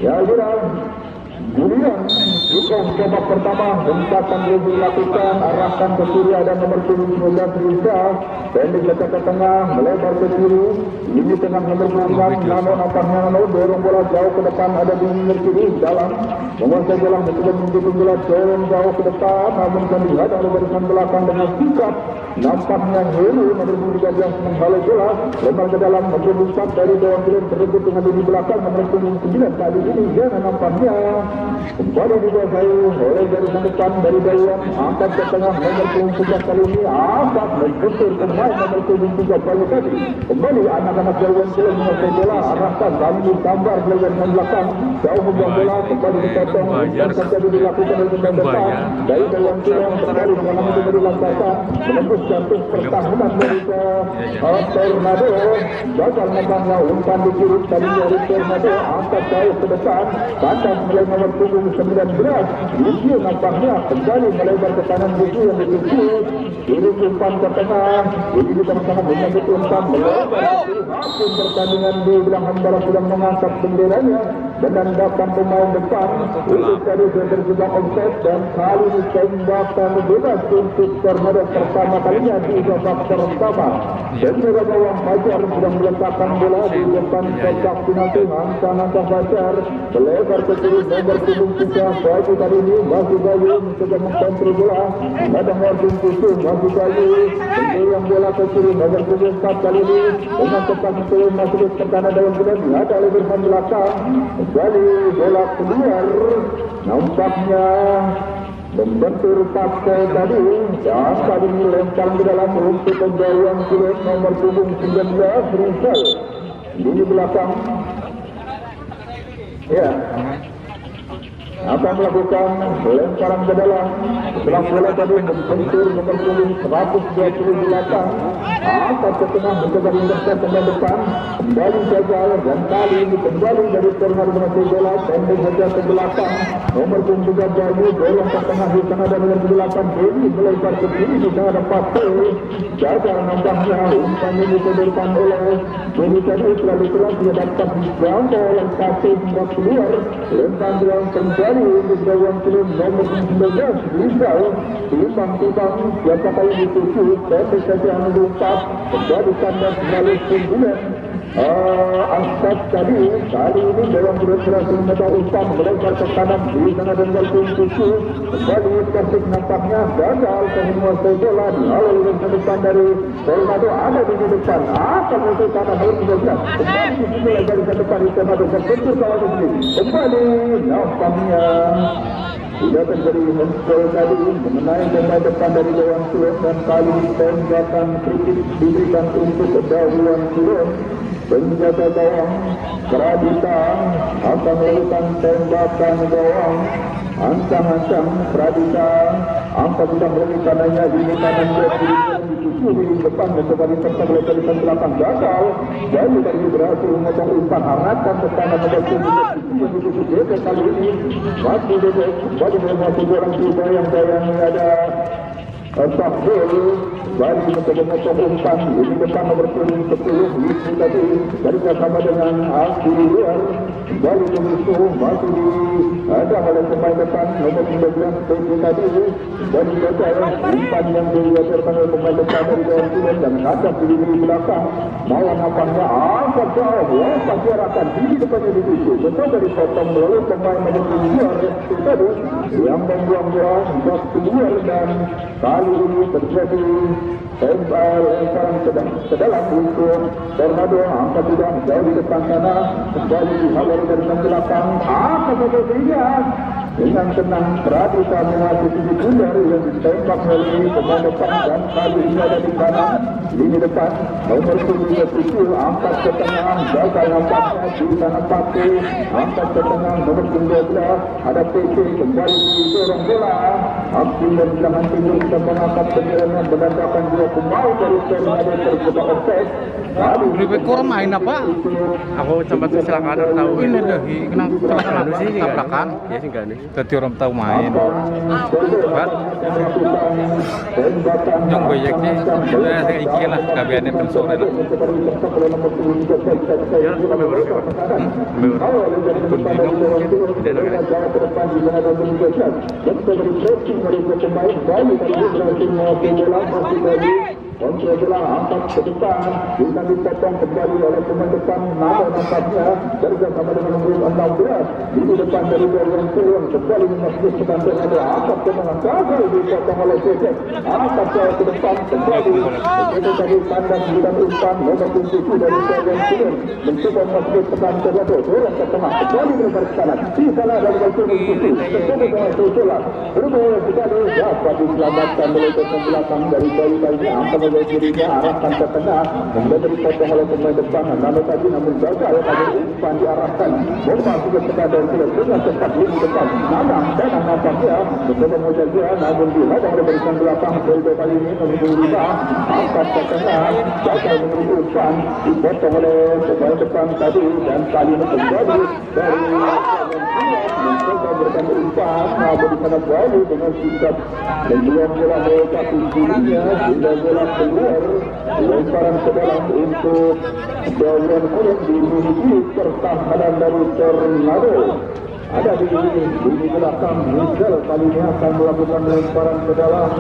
Ya sudah. Kemudian Yukong babak pertama hentakan dia dilakukan, arahkan ke kiri, ada nomor 19 Rizka, pendek letak ke tengah, melebar ke kiri, ini tengah nomor 26 Nano, nampaknya Nano dorong bola jauh ke depan, ada di nomor kiri dalam menguasai bola, mencoba mendukung bola dorong jauh ke depan, namun kan dilihat oleh barisan belakang dengan sikap nampaknya Helu nomor 13 menghalau bola, lembar ke dalam nomor 4 dari bawah kirim tersebut dengan di belakang nomor 9 kali ini jangan nampaknya kembali dikuasai oleh barisan depan dari Dayan, angkat ke tengah nomor 13 kali ini angkat menggusur pemain nomor 13 kali tadi, kembali anak-anak Dayan kirim menguasai bola, arahkan kami gambar Dayan yang belakang jauh membuang bola, kembali dipotong dan terjadi dilakukan oleh pemain depan dari Dayan kirim kembali mengalami kembali langkahkan menembus jantung pertahanan dari Tornado, gagal nampaknya umpan di kiri kali dari Tornado, angkat jauh ke depan, batas mulai nomor 19 Lucio nampaknya kembali melebar ke kanan Lucio yang dituju kirim umpan ke tengah, ini di tengah-tengah menyambut umpan melebar hakim pertandingan di belakang bola sudah mengangkat benderanya dan menendangkan pemain depan untuk tadi terjebak offside, dan kali ini tembakan bebas untuk Tornado pertama kalinya di babak pertama. Dan juga gawang Fajar sedang meletakkan bola di depan kotak penalti, angka Fajar melebar ke kiri nomor 3 baju kali ini masih Bayu mencoba mengkontrol bola, ada Martin Kusum masih Bayu yang bola ke kiri nomor 4 kali ini dengan tepat turun masuk ke kanan dalam bola, ada oleh barisan belakang kembali bola keluar, nampaknya membentur pakai tadi, dan kali ini lempar di dalam untuk penjauhan kirim nomor 19 Rizal di belakang. Ya, akan melakukan lemparan ke dalam setelah bola tadi membentur nomor 128 angkat ke tengah mencoba intercept pemain depan, kembali gagal, dan kali ini kembali dari Tornado mengasih bola pendek saja ke belakang nomor 3 Bayu dorong ke tengah di sana, dan nomor 8 Dewi melebar ke kiri di sana ada Pate, gagal nampaknya umpan ini diberikan oleh Dewi tadi, selalu keras dia dapat dijangkau oleh Pate hingga keluar, lempar dalam kembali untuk gawang kirim nomor 19 Rizal timbang-timbang siapa kali dituju pendek saja melompat kembali kandas melalui punggungan Asad tadi, kali ini dalam berhasil memotong umpan melebar ke kanan di sana dan gol tuju kembali Persik nampaknya gagal menguasai bola lalu ke depan dari Tornado, ada di depan akan untuk kanan nomor 13 kembali dimulai dari depan di Tornado berbentur kawan ini kembali nampaknya sudah terjadi handball tadi mengenai pemain depan dari gawang Sulon, dan kali tembakan kritik diberikan untuk gawang Sulon. Penjaga gawang Pradita akan melakukan tembakan gawang, ancang-ancang Pradita angka sudah melalui kanannya di kanan di depan dan kembali serta oleh barisan belakang gagal, jadi tadi berhasil memotong umpan arahkan ke kanan nomor 7 yang dituju DP kali ini masih DP kembali masih orang tiga yang ada Sabdul baru mencoba memotong umpan ini depan nomor 10 Wisnu tadi dari bersama dengan Alfi luar kembali ke musuh masih di ada oleh pemain depan nomor 19 PP tadi dari gagal umpan yang dilakukan oleh pemain depan dari gawang Sulon dan ada di belakang malah nampaknya angkat jauh lompat diarahkan di depannya dituju mencoba dipotong melalui pemain nomor 2 tadi yang membuang bola hingga keluar, dan kali ini terjadi lemparan ke dalam untuk Tornado, angka tidak jauh di depan sana kembali dihalau dari belakang angka satu-satunya dengan tenang Pradita menguasai tujuh bundar yang ditembak melalui pemain depan, dan kali ini ada di kanan lini depan nomor 7 angkat ke tengah gagal nampaknya di sana Pate, angkat ke tengah nomor 12 ada PC kembali didorong bola aksi dan belakang timur kita mengangkat bendera menandakan dua pemain dari Tornado terjebak offside. Lebih kurang main apa? Aku sempat kecelakaan tahu ini dah kena kecelakaan sih tabrakan ya sih enggak nih. Tadi orang tahu main. Kan? Yang bayaknya saya iki lah kabiannya pensore lah. Ya, Kontrol bola angkat ke depan, bisa dipotong kembali oleh pemain depan. Nama nampaknya bersama dengan nomor 16 di depan dari Dorian Silion kembali memasuki sekantor ada angkat ke tengah, gagal dipotong oleh Cecep. Angkat ke depan kembali itu tadi tandang bukan umpan nomor 7 dari Dorian Silion mencoba memasuki sekantor ada dorong ke tengah kembali lebar ke kanan di sana ada Dorian Silion kembali dengan Sosola berbola sekali dapat diselamatkan oleh pemain belakang dari bayi-bayi angkat oleh dirinya arahkan ke tengah memberi potong oleh pemain depan lalu tadi namun gagal tadi umpan diarahkan bola sudah sekadar dengan cepat di depan nama dan nampaknya mencoba menjaga namun dihadang oleh barisan belakang Beldo kali ini menuju riba angkat ke tengah gagal menuju umpan dipotong oleh pemain depan tadi dan kali ini kembali dari mencoba berikan umpan namun di sana Bali dengan sikap dan juga bola mereka dirinya sehingga bola keluar lemparan ke dalam untuk Dorian Kulit dimiliki pertahanan dari Tornado. Ada di belakang Michel kali ini akan melakukan lemparan ke dalam.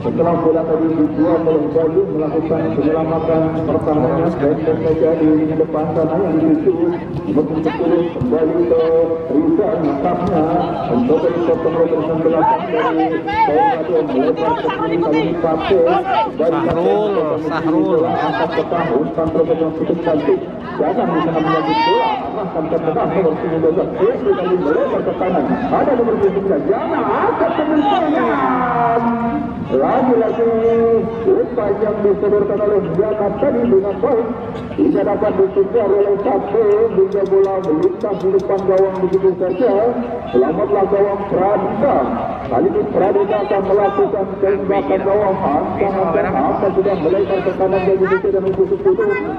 Setelah bola tadi dibuang oleh Bali melakukan penyelamatan pertahanan dan saja di depan sana yang dituju begitu kembali ke Rizal nampaknya mencoba dipotong oleh barisan belakang dari Tornado melempar ke kiri kali ini Pape Sahrul angkat ke tengah umpan terus yang cukup cantik jangan di sana menyambut bola arahkan ke tengah nomor 19 Petri kali melempar ke kanan ada nomor 29 jangan angkat ke depan lagi-lagi upaya yang disodorkan oleh Jana tadi dengan baik tidak dapat dikejar oleh Pape hingga bola melintas di depan gawang begitu saja. Selamatlah gawang Pradita. Kali ini Pradita akan melakukan tembakan gawang angka sudah melebar ke kanan dari Bukit dan Bukit itu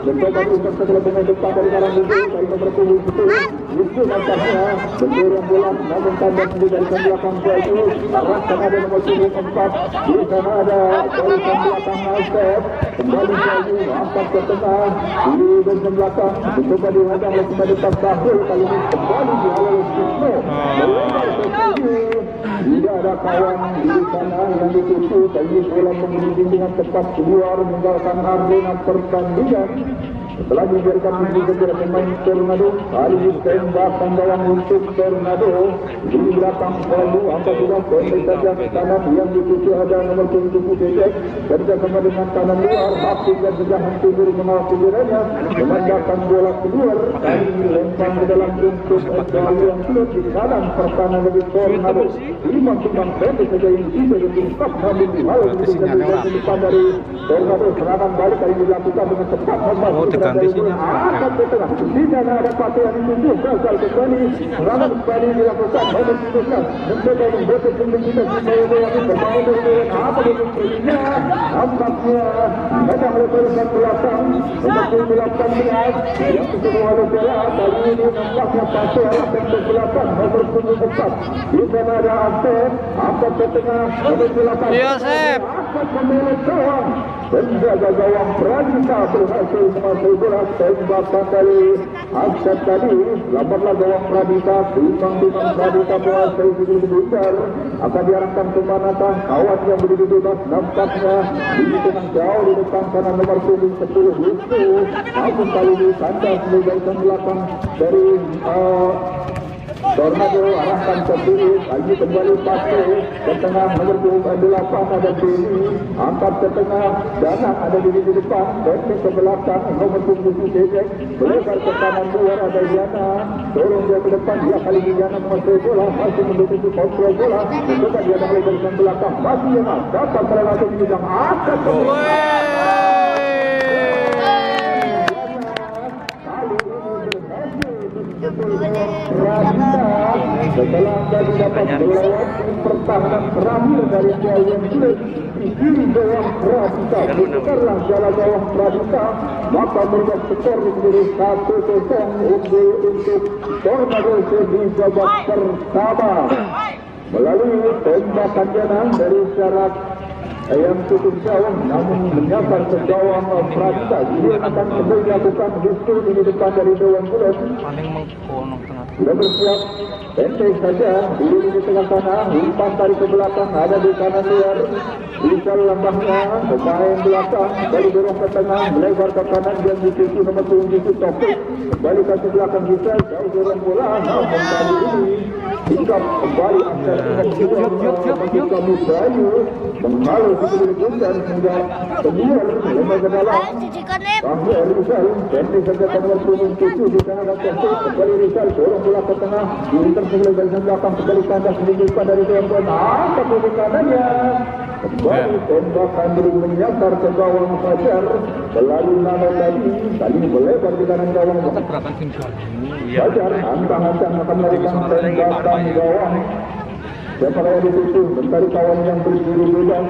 mencoba diusir setelah pemain depan dari kanan Bukit dari nomor 10 itu nampaknya mendorong bola namun tanda sendiri dari belakang Baju arahkan ada nomor 4 di sana ada dari belakang Alfred kembali Baju angkat ke tengah di bagian belakang mencoba dihadang oleh pemain depan Bahul kali ini kembali dihalau oleh Sisno melebar ke kiri tidak ada kawan di sana yang dituju kali bola mengirim dengan cepat keluar meninggalkan arena pertandingan. Setelah dibiarkan menjadi pemain Tornado, kali ini tembakan gawang untuk Tornado di belakang Bali angka sudah pendek saja kanan yang dituju ada nomor 7 Cecep bersama dengan kanan luar Hafid dan juga Hantu Diri mengawal pilihannya memandangkan bola keluar kali ini lempar ke dalam untuk Bali yang sudah di kanan pertahanan dari Tornado Imam Sumbang pendek saja yang bisa diungkap namun dihalau di depan dari Tornado serangan balik kali ini dilakukan dengan cepat ganti sinyal. Di sana ada Pape yang dituju gagal kembali serangan kembali dilakukan oleh Sinukan mencoba membuat pembinaan supaya yang bermain dengan apa dengan nampaknya ada oleh barisan belakang nomor 18 yang kedua oleh bola kali ini nampaknya Pape akan ke belakang nomor 14 di sana ada Asep angkat ke tengah nomor 8 Yosep angkat pemilik gawang penjaga gawang Pradita berhasil menguasai bola tembakan dari Asep tadi lambatlah gawang Pradita timbang-timbang Pradita menguasai begitu besar akan diarahkan ke Manata kawan yang begitu bebas nampaknya ini tengah jauh di depan sana nomor 10 itu namun kali ini kandas dari belakang dari Tornado arahkan ke kiri lagi kembali Pape ke tengah nomor 28 ada Beli angkat ke tengah Danang ada di depan Benteng ke belakang nomor 7 Cecep melebar ke kanan luar ada Yana dorong dia ke depan dia kali ini Yana menguasai bola masih menduduki kontrol bola mencoba dia dari barisan belakang masih Yana dapat terlalu di bidang angkat ke setelah tadi dapat melewati pertahanan terakhir dari Giant Blade di kiri gawang Pradita, putarlah jala gawang Pradita, maka berubah skor menjadi 1-0 unggul untuk Tornado di babak pertama melalui tembakan jenang dari syarat yang cukup jauh namun menyasar ke gawang Pradita. Dia akan kembali dilakukan justru di depan dari Dewan Bulat. Sudah bersiap, pendek saja, diri di tengah sana, umpan tarik ke belakang, ada di kanan luar, Rizal lambangnya, pemain belakang, kembali dorong ke tengah, melebar ke kanan, dan di sisi nomor 7 Taufik, kembali ke belakang Rizal, jauh dorong bola, namun kali ini, hingga kembali akan menghingga Musayu, menghalau sekali dan hingga keluar, lembar ke dalam, Bahwa Rizal, pendek saja nomor 7 di sana dan Taufik, kembali Rizal, dorong bola ke tengah, diinter sebelah dari belakang, kembali kandas sedikit dari Dewan Bulat, tapi di kanannya, kembali tembakan diri menyasar ke gawang Fajar melalui Nano tadi melebar di kanan gawang Fajar, antang-antang akan melakukan tembakan gawang. Siapa yang dituju mencari kawan yang berdiri bebas.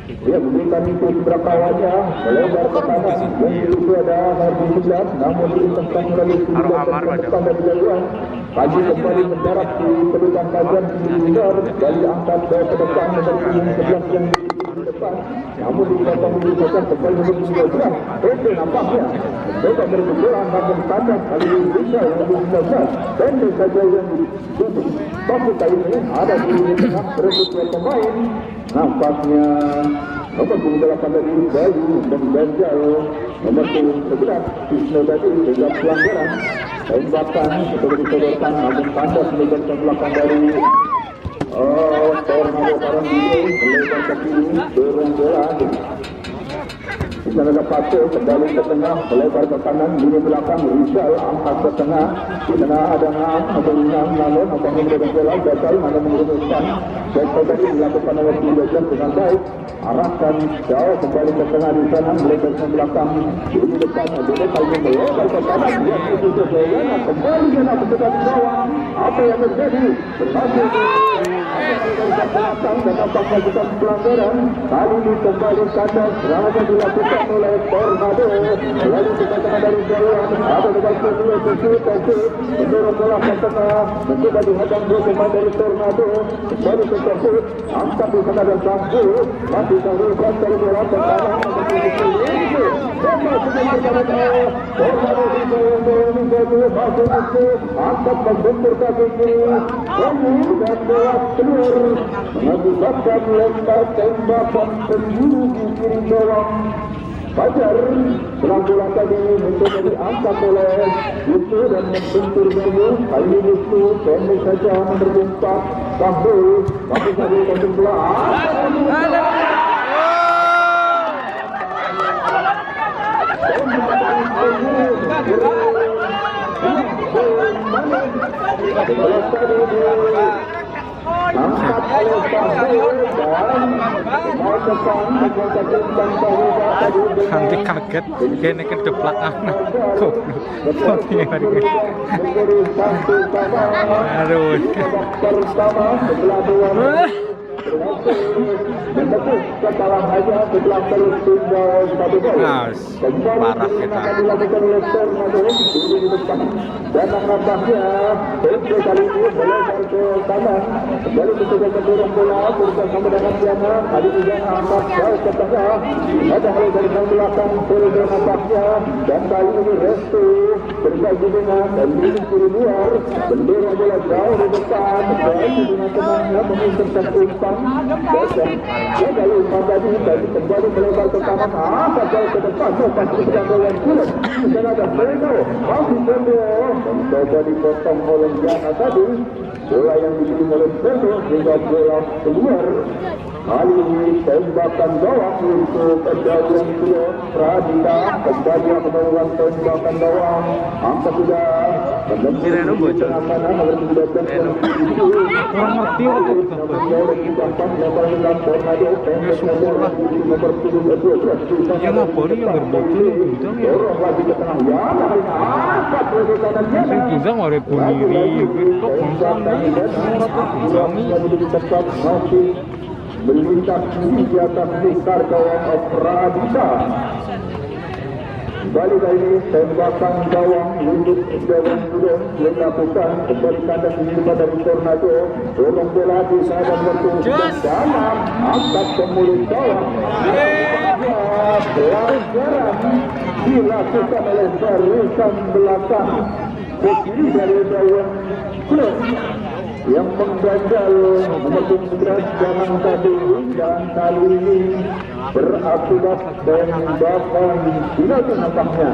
Dia memberikan itu seberapa kawannya melebar ke kanan, yang itu ada Harbi 11, namun diinterkan melalui 19 depan dari jauhan. Haji kembali mendarat di pelukan kajian Sindar, dari angkat ke depan dari 11 yang di depan, namun dipotong di depan kembali menurut 12. Itu nampaknya mereka berbenturan namun tandas kali ini bisa yang lebih 19. Pendek saja yang ditutup. Tapi kali ini ada di tengah berebut dua pemain. Nampaknya nomor 28 dari Bayu dan Banjal, nomor 11 Cisno tadi juga pelanggaran tembakan setelah disodorkan namun tandas melebar ke belakang dari Tornado Karanggido, melebar ke kiri dorong bola. Di sana ada Paco kembali ke tengah, melebar ke kanan, lini belakang Rizal angkat ke tengah. Di sana ada Ngam atau Ngam namun apa menggunakan bola gagal, mana menggunakan gagal tadi dilakukan oleh 13 dengan baik. Arahkan jauh kembali ke tengah di sana, melebar ke belakang. Di depan ada kali melebar ke kanan, dia itu Jayana kembali dengan berdekat di bawah. Apa yang terjadi? Berhasil dari belakang dan nampaknya bukan pelanggaran. Kali ini kembali kandas, serangan dilakukan oleh Tornado. Lalu kita tengah dari jauh, ada dekat kedua Taufik, mendorong bola ke tengah, mencoba dihadang dua pemain dari Tornado. Kembali ke Taufik, angkat di sana dan Bangku, masih teruskan dari bola ke kanan. Tornado di bawah masuk itu, angkat membentur kaki kiri, dan bola keluar, mengakibatkan lempar tembakan penjuru di kiri gawang Fajar. Selang bola tadi mencoba diangkat oleh Yusu dan membentur Bayu. Kali ini Yusu pendek saja menerjumpak Sambul, tapi Sambul konsen bola. Angkat oleh Sambul dan mau depan Nanti kaget, kayaknya kedeplak anak. Aduh. menepis kepala saja setelah terus tinggal 1 gol. Parah kita. Akan dilakukan oleh Tornado di depan. Dan nampaknya Pedro kali ini melebar ke kanan. Kembali mencoba mendorong bola bersama dengan Diana. Kali ini Diana angkat jauh ke tengah. Ada hal dari belakang Pedro nampaknya. Dan kali ini Restu berbagi dengan dan ini kiri luar. Mendorong bola jauh di depan. Dan dengan tenangnya menginterkan umpan. Gagal umpan tadi kembali melebar ke kanan. Angkat jauh ke depan. Pasti sedang dengan kulit. Dan ada Pedro. Masih Pedro. Mencoba dipotong oleh Diana tadi. Bola yang dikirim oleh Pedro hingga bola keluar. Kali ini tembakan gawang untuk kejadian Pradita. Kembali melakukan tembakan gawang. Angka sudah Reno bocor. Kurang ngerti waktu itu. Ya syukur lah. Ya ngapori yang berbocor bintang ya. Sing bintang ada puniri, kok bintang melintas di atas lingkar gawang Pradita. Balik ini tembakan gawang untuk gawang Budong dilakukan kembali kandas menimpa dari Tornado. Dorong bola di sana bertujuan dalam angkat pemulut gawang. Pelanggaran dilakukan oleh barisan belakang ke kiri dari gawang klub yang mengganjal nomor 19 jangan tadi, dan kali ini berakibat tembakan tidak nampaknya.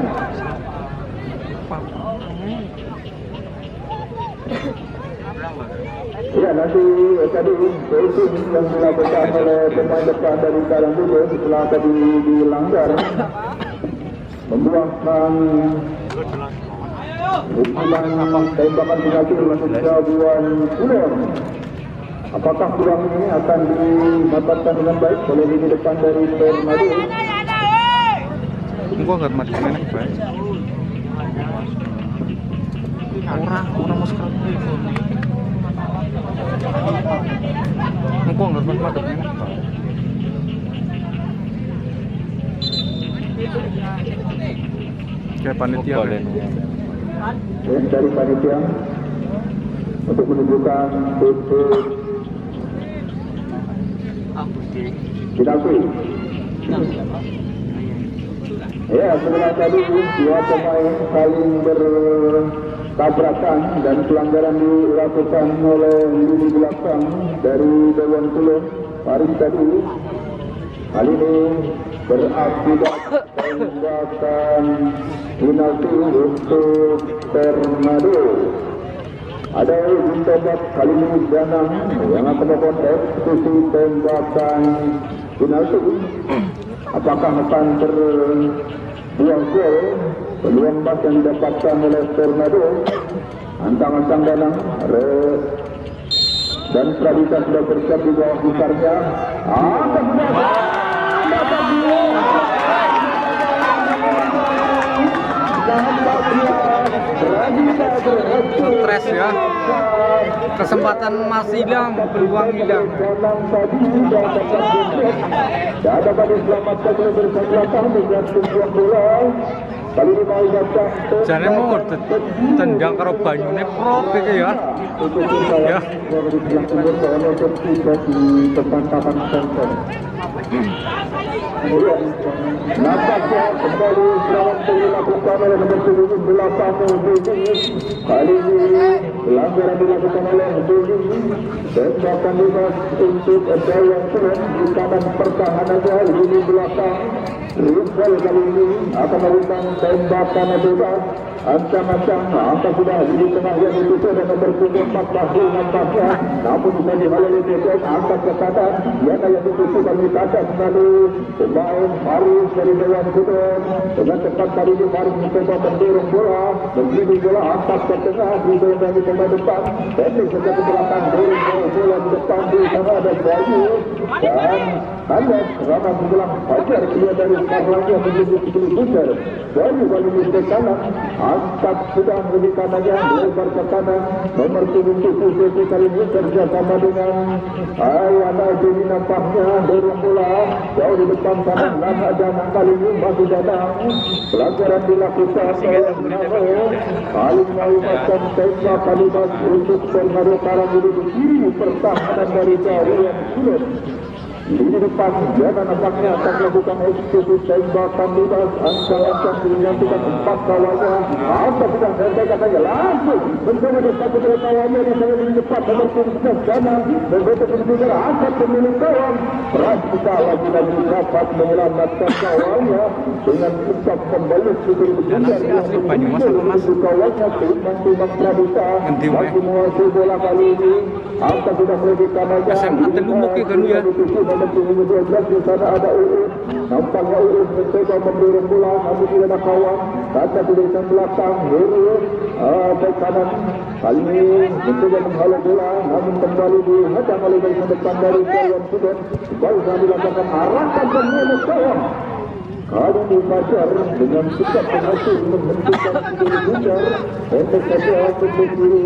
Ya, nanti tadi shooting yang dilakukan oleh pemain depan dari Karangturi setelah tadi dilanggar membuahkan hukuman tembakan penalti untuk gawang Budong. Apakah peluang ini akan dimanfaatkan dengan baik oleh lini depan dari Tornado? Gua nggak mati enak baik. Orang mau sekarang. Gua nggak mati enak baik. Kayak panitia kan? Dari panitia untuk menunjukkan titik penalti. Ya, setelah tadi dua pemain saling bertabrakan dan pelanggaran dilakukan oleh lini belakang dari Dewan Kulon Paris tadi. Hal ini berakibat tembakan penalti untuk Tornado. Ada ujung tombak kali ini Danang yang akan melakukan eksekusi tembakan penalti. Apakah akan terbuang gol? Peluang emas yang didapatkan oleh Tornado. Antang-antang Danang dan Pradita sudah bersiap di bawah besarnya. Stres ya. Kesempatan masih hilang, peluang hilang. Dan dapat diselamatkan oleh bersangkutan dengan sebuah bola. Kali ini mau datang. Jane mau tendang karo banyune prot iki ya. Ya. Kemudian nampaknya kembali serangan dilakukan oleh nomor 78 kali ini pelanggaran dilakukan oleh Dodi. Tembakan bebas untuk Dewan Kulon di kanan pertahanannya lini belakang. Rizal kali ini akan melakukan tembakan bebas. Ancang-ancang angka sudah di tengah yang ditutup dan nomor 4 Bahru nampaknya, namun bisa dihalangi TTS angkat ke kanan yang ditutup dan ditancap melalui pemain Faris dari Dewan Kulon. Dengan cepat kali ini Faris mencoba mendorong bola, mengirim bola angkat ke tengah, didorong dari pemain depan, teknik saja ke belakang, dorong bola di depan, di sana ada Bayu dan hanya kerana menjelang fajar keluar dari Karlangi yang menjadi 10 butir. Bayu kali ini ke kanan, angkat sudah lebih kanannya, lebar ke kanan, nomor 7 kali ini kerjasama dengan Ayana Juni nampaknya, dorong bola jauh di depan kanan, Lana Janang kali ini masih datang, pelanggaran dilakukan oleh Nano, paling melibatkan tembak kalimat untuk Tornado Karangturi di kiri pertahanan dari Dewan Kulon. Di depan Jana nampaknya akan melakukan eksekusi tembakan bebas, ancang-ancang dinyatakan 4 kawannya. Apa sudah saya katanya langsung mencoba bersatu dengan kawannya di sana di depan nomor 19 Jana membentuk kemudian angkat pemilik gawang. Pradita lagi-lagi dapat menyelamatkan kawannya dengan tetap membalas untuk berjaya yang menuju kawannya. Timbang-timbang Pradita masih menguasai bola kali ini. Angka sudah lebih kanannya. SMA Telumuk ya kan ya. Nomor 12 di sana ada Uus. Nampaknya Uus mencoba mendorong bola, namun tidak ada kawan. Kata di belakang Uus baik kanan. Kali ini mencoba menghalau bola, namun kembali dihadang oleh barisan depan dari Syawan Sudon. Baru saja dilakukan arahkan ke mulut gawang. Kali ini Fajar dengan sikap berhasil menghentikan kiri Fajar. Untuk saja untuk kiri.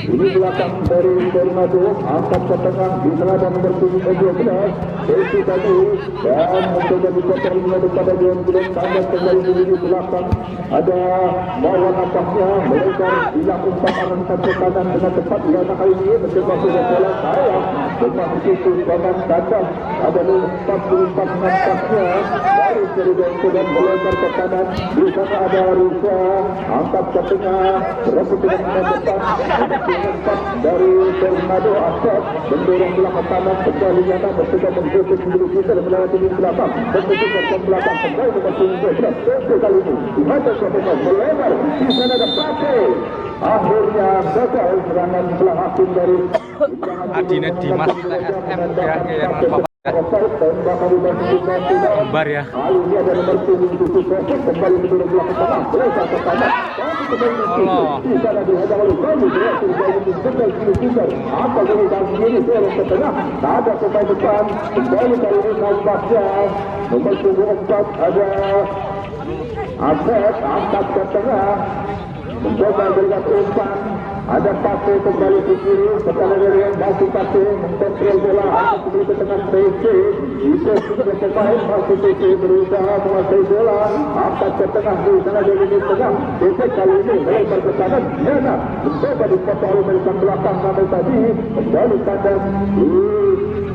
Ini belakang dari Tornado, angkat ke tengah di teladan nomor 12. Sesi tadi dan mencoba dipotong kepada John Glenn. Tambah kembali di belakang. Ada bawa napasnya mereka hilang umpan arahkan ke kanan dengan tepat. Karena kali ini mencoba sudah bola saya lepas itu kanan kanan. Ada 44 nampaknya dari John Glenn melebar ke kanan. Di sana ada Risa angkat ke tengah berebut dengan depan. Dari Tornado Asad mendorong belakang kanan kembali nyata mencoba menggosok sendiri kita dan melewati di belakang menunjukkan ke belakang kembali nomor 12 kali ini dibaca pemain melebar di sana ada Pate akhirnya gagal serangan belah hakim dari Adina Dimas TSM ya yang Bar ya. Ini ada nomor 7 kembali mendorong belakang kanan lebar ke kanan. Allah. Apa jadi kali ini dorong ke tengah? Tak ada pemain depan. Kembali kali ini nampaknya nomor 4 ada Asep angkat ke tengah. Mencoba berikan umpan. Ada Pate kembali ke kiri. Setelah dari yang masih Pate mengkontrol bola angkat kembali ke tengah PC. Itu sudah pemain masih PC berusaha menguasai bola. Angkat ke tengah di sana dari di tengah. PC kali ini melebar ke kanan. Yana mencoba dipotong oleh barisan belakang namun tadi kembali kanan di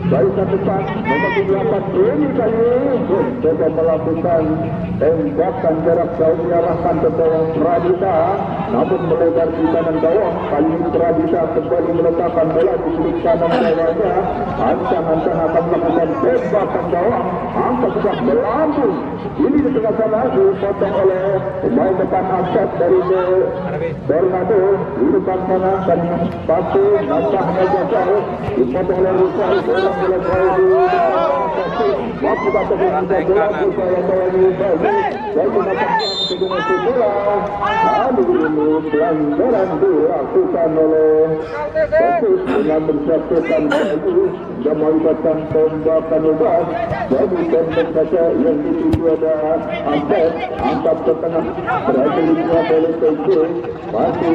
barisan depan nomor 8 ini kali ini mencoba melakukan tembakan jarak jauh diarahkan ke gawang Pradita namun melebar di kanan gawang. Kali ini Pradita kembali meletakkan bola di sudut kanan gawangnya. Ancang-ancang akan melakukan tembakan gawang. Angkat sudah melambung. Ini di tengah sana dipotong oleh pemain depan Asad dari Tornado. Di depan sana dan Pate nampaknya jauh dipotong oleh Rusa. Bola jauh di waktu kata bola jadi nampaknya menjadi bola. Lalu ini pelanggaran dilakukan oleh Persis dengan menjatuhkan baju dan melibatkan tembakan bebas. Jadi tembak saja yang dituju ada Asep angkat ke tengah berhasil dibuat oleh PC masih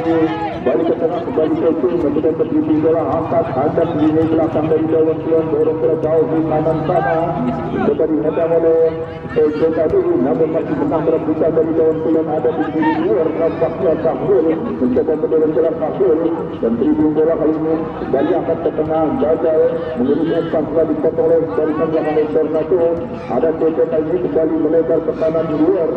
balik ke tengah kembali PC kemudian berdiri bola angkat hadap di belakang dari Dawan Tuan dorong ke jauh di kanan sana coba dihadap oleh PC tadi namun masih tengah berebutan dari Dawan Tuan ada di sini luar nampaknya Kahul mencoba mendorong bola Kahul dan tribun bola kali ini kembali angkat ke tengah gagal mengirimkan setelah dipotong oleh barisan belakang Tornado. Ada PC kali ini kembali melebar ke kanan di luar.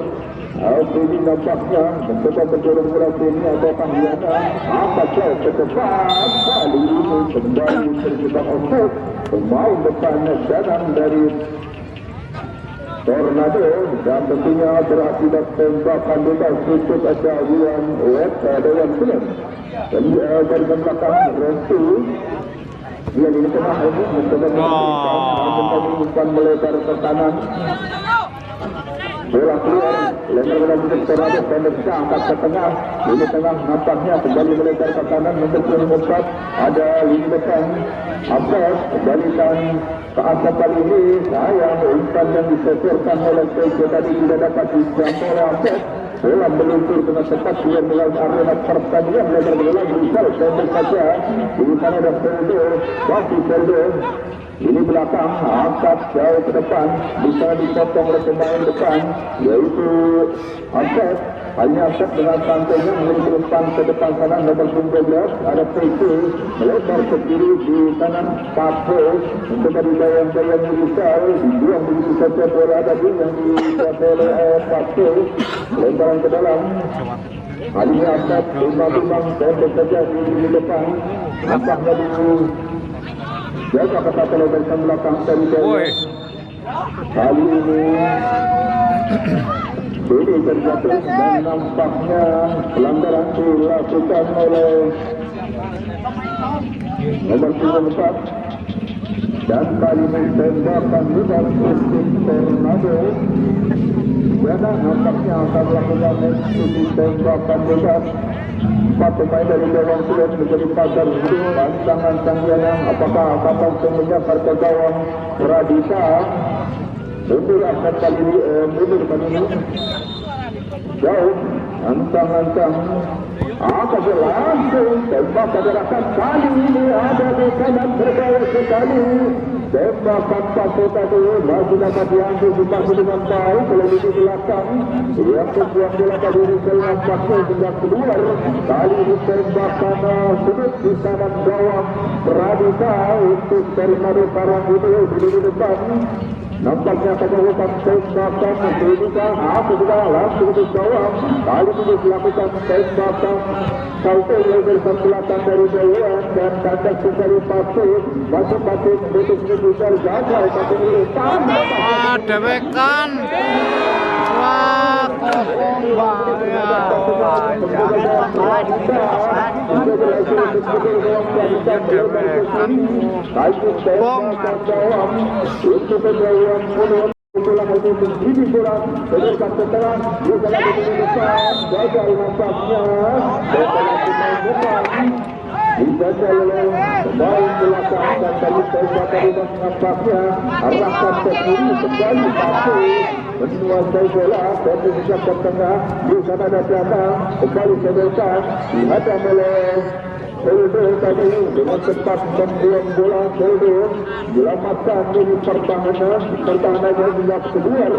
Ini nampaknya mencoba mendorong bola ini ataukah Yana apa jauh ke depan. Kali ini kembali terjebak offside pemain depannya Danang dari Tornado dan tentunya berakibat tembakan bebas untuk kejauhan Dewan Kulen. Dan dari belakang Rentu dia di tengah ini mencoba umpan melebar ke kanan. Bola keluar, lempar bola ke Tornado, pendek angkat ke tengah. Ini tengah nampaknya kembali melebar ke kanan mencoba umpan. Ada lini depan Abbas kembalikan ke atas kali ini. Sayang umpan yang disesurkan oleh PC tadi tidak dapat dijangkau oleh Abbas. Bola meluncur dengan tepat dia mulai arena pertandingan lebar bola berusaha pendek saja. Di sana ada Feldo, masih Feldo. Ini belakang angkat jauh ke depan bisa dipotong oleh pemain depan yaitu Asep. Hanya Asep dengan santainya meluruskan ke depan kanan nomor 12 ada PC melebar ke kiri di kanan Papo untuk dari bayang-bayang Rizal dibuang begitu saja bola tadi yang dikuasai oleh Papo lebaran ke dalam. Kali ini Asep timbang-timbang pendek saja di depan nampaknya dulu jaga kata oleh barisan belakang dari Dewan. Kali ini ini terjatuh dan nampaknya pelanggaran dilakukan oleh nomor 4 dan kali ini tembakan bebas untuk Tornado. Dan nampaknya akan melakukan eksekusi tembakan bebas 4 pemain dari gawang sudah menjadi pagar hidup rancangan yang apakah akan menyebar ke gawang Pradita mundur akan kali ini jauh ancang akan langsung tembak gerakan kali ini ada di kanan berbahaya sekali tembakan pasir tadi masih dapat diambil di pasir dengan baik oleh di belakang yang membuat bola tadi diselang pasir sejak keluar kali ini tembakan sudut di kanan gawang Pradita untuk Fernando Karang itu di depan. Nampaknya kejahutan tembakan Pradita sudah langsung di gawang kali ini dilakukan tembakan salto level selatan dari Dewan dan kandas dari pasir masing-masing untuk mengejar gagal tapi ini dewekan wah kosong pulang itu begini kurang berikan setengah juga lagi di depan gagal nampaknya dibaca oleh pemain belakang dan tadi dari nampaknya arahkan ke kiri kembali tapi menguasai bola dan disiapkan tengah di sana ada belakang kembali ke depan dihadang oleh Soldo tadi dengan cepat membuang bola Soldo selamatkan dari pertahanannya hingga keluar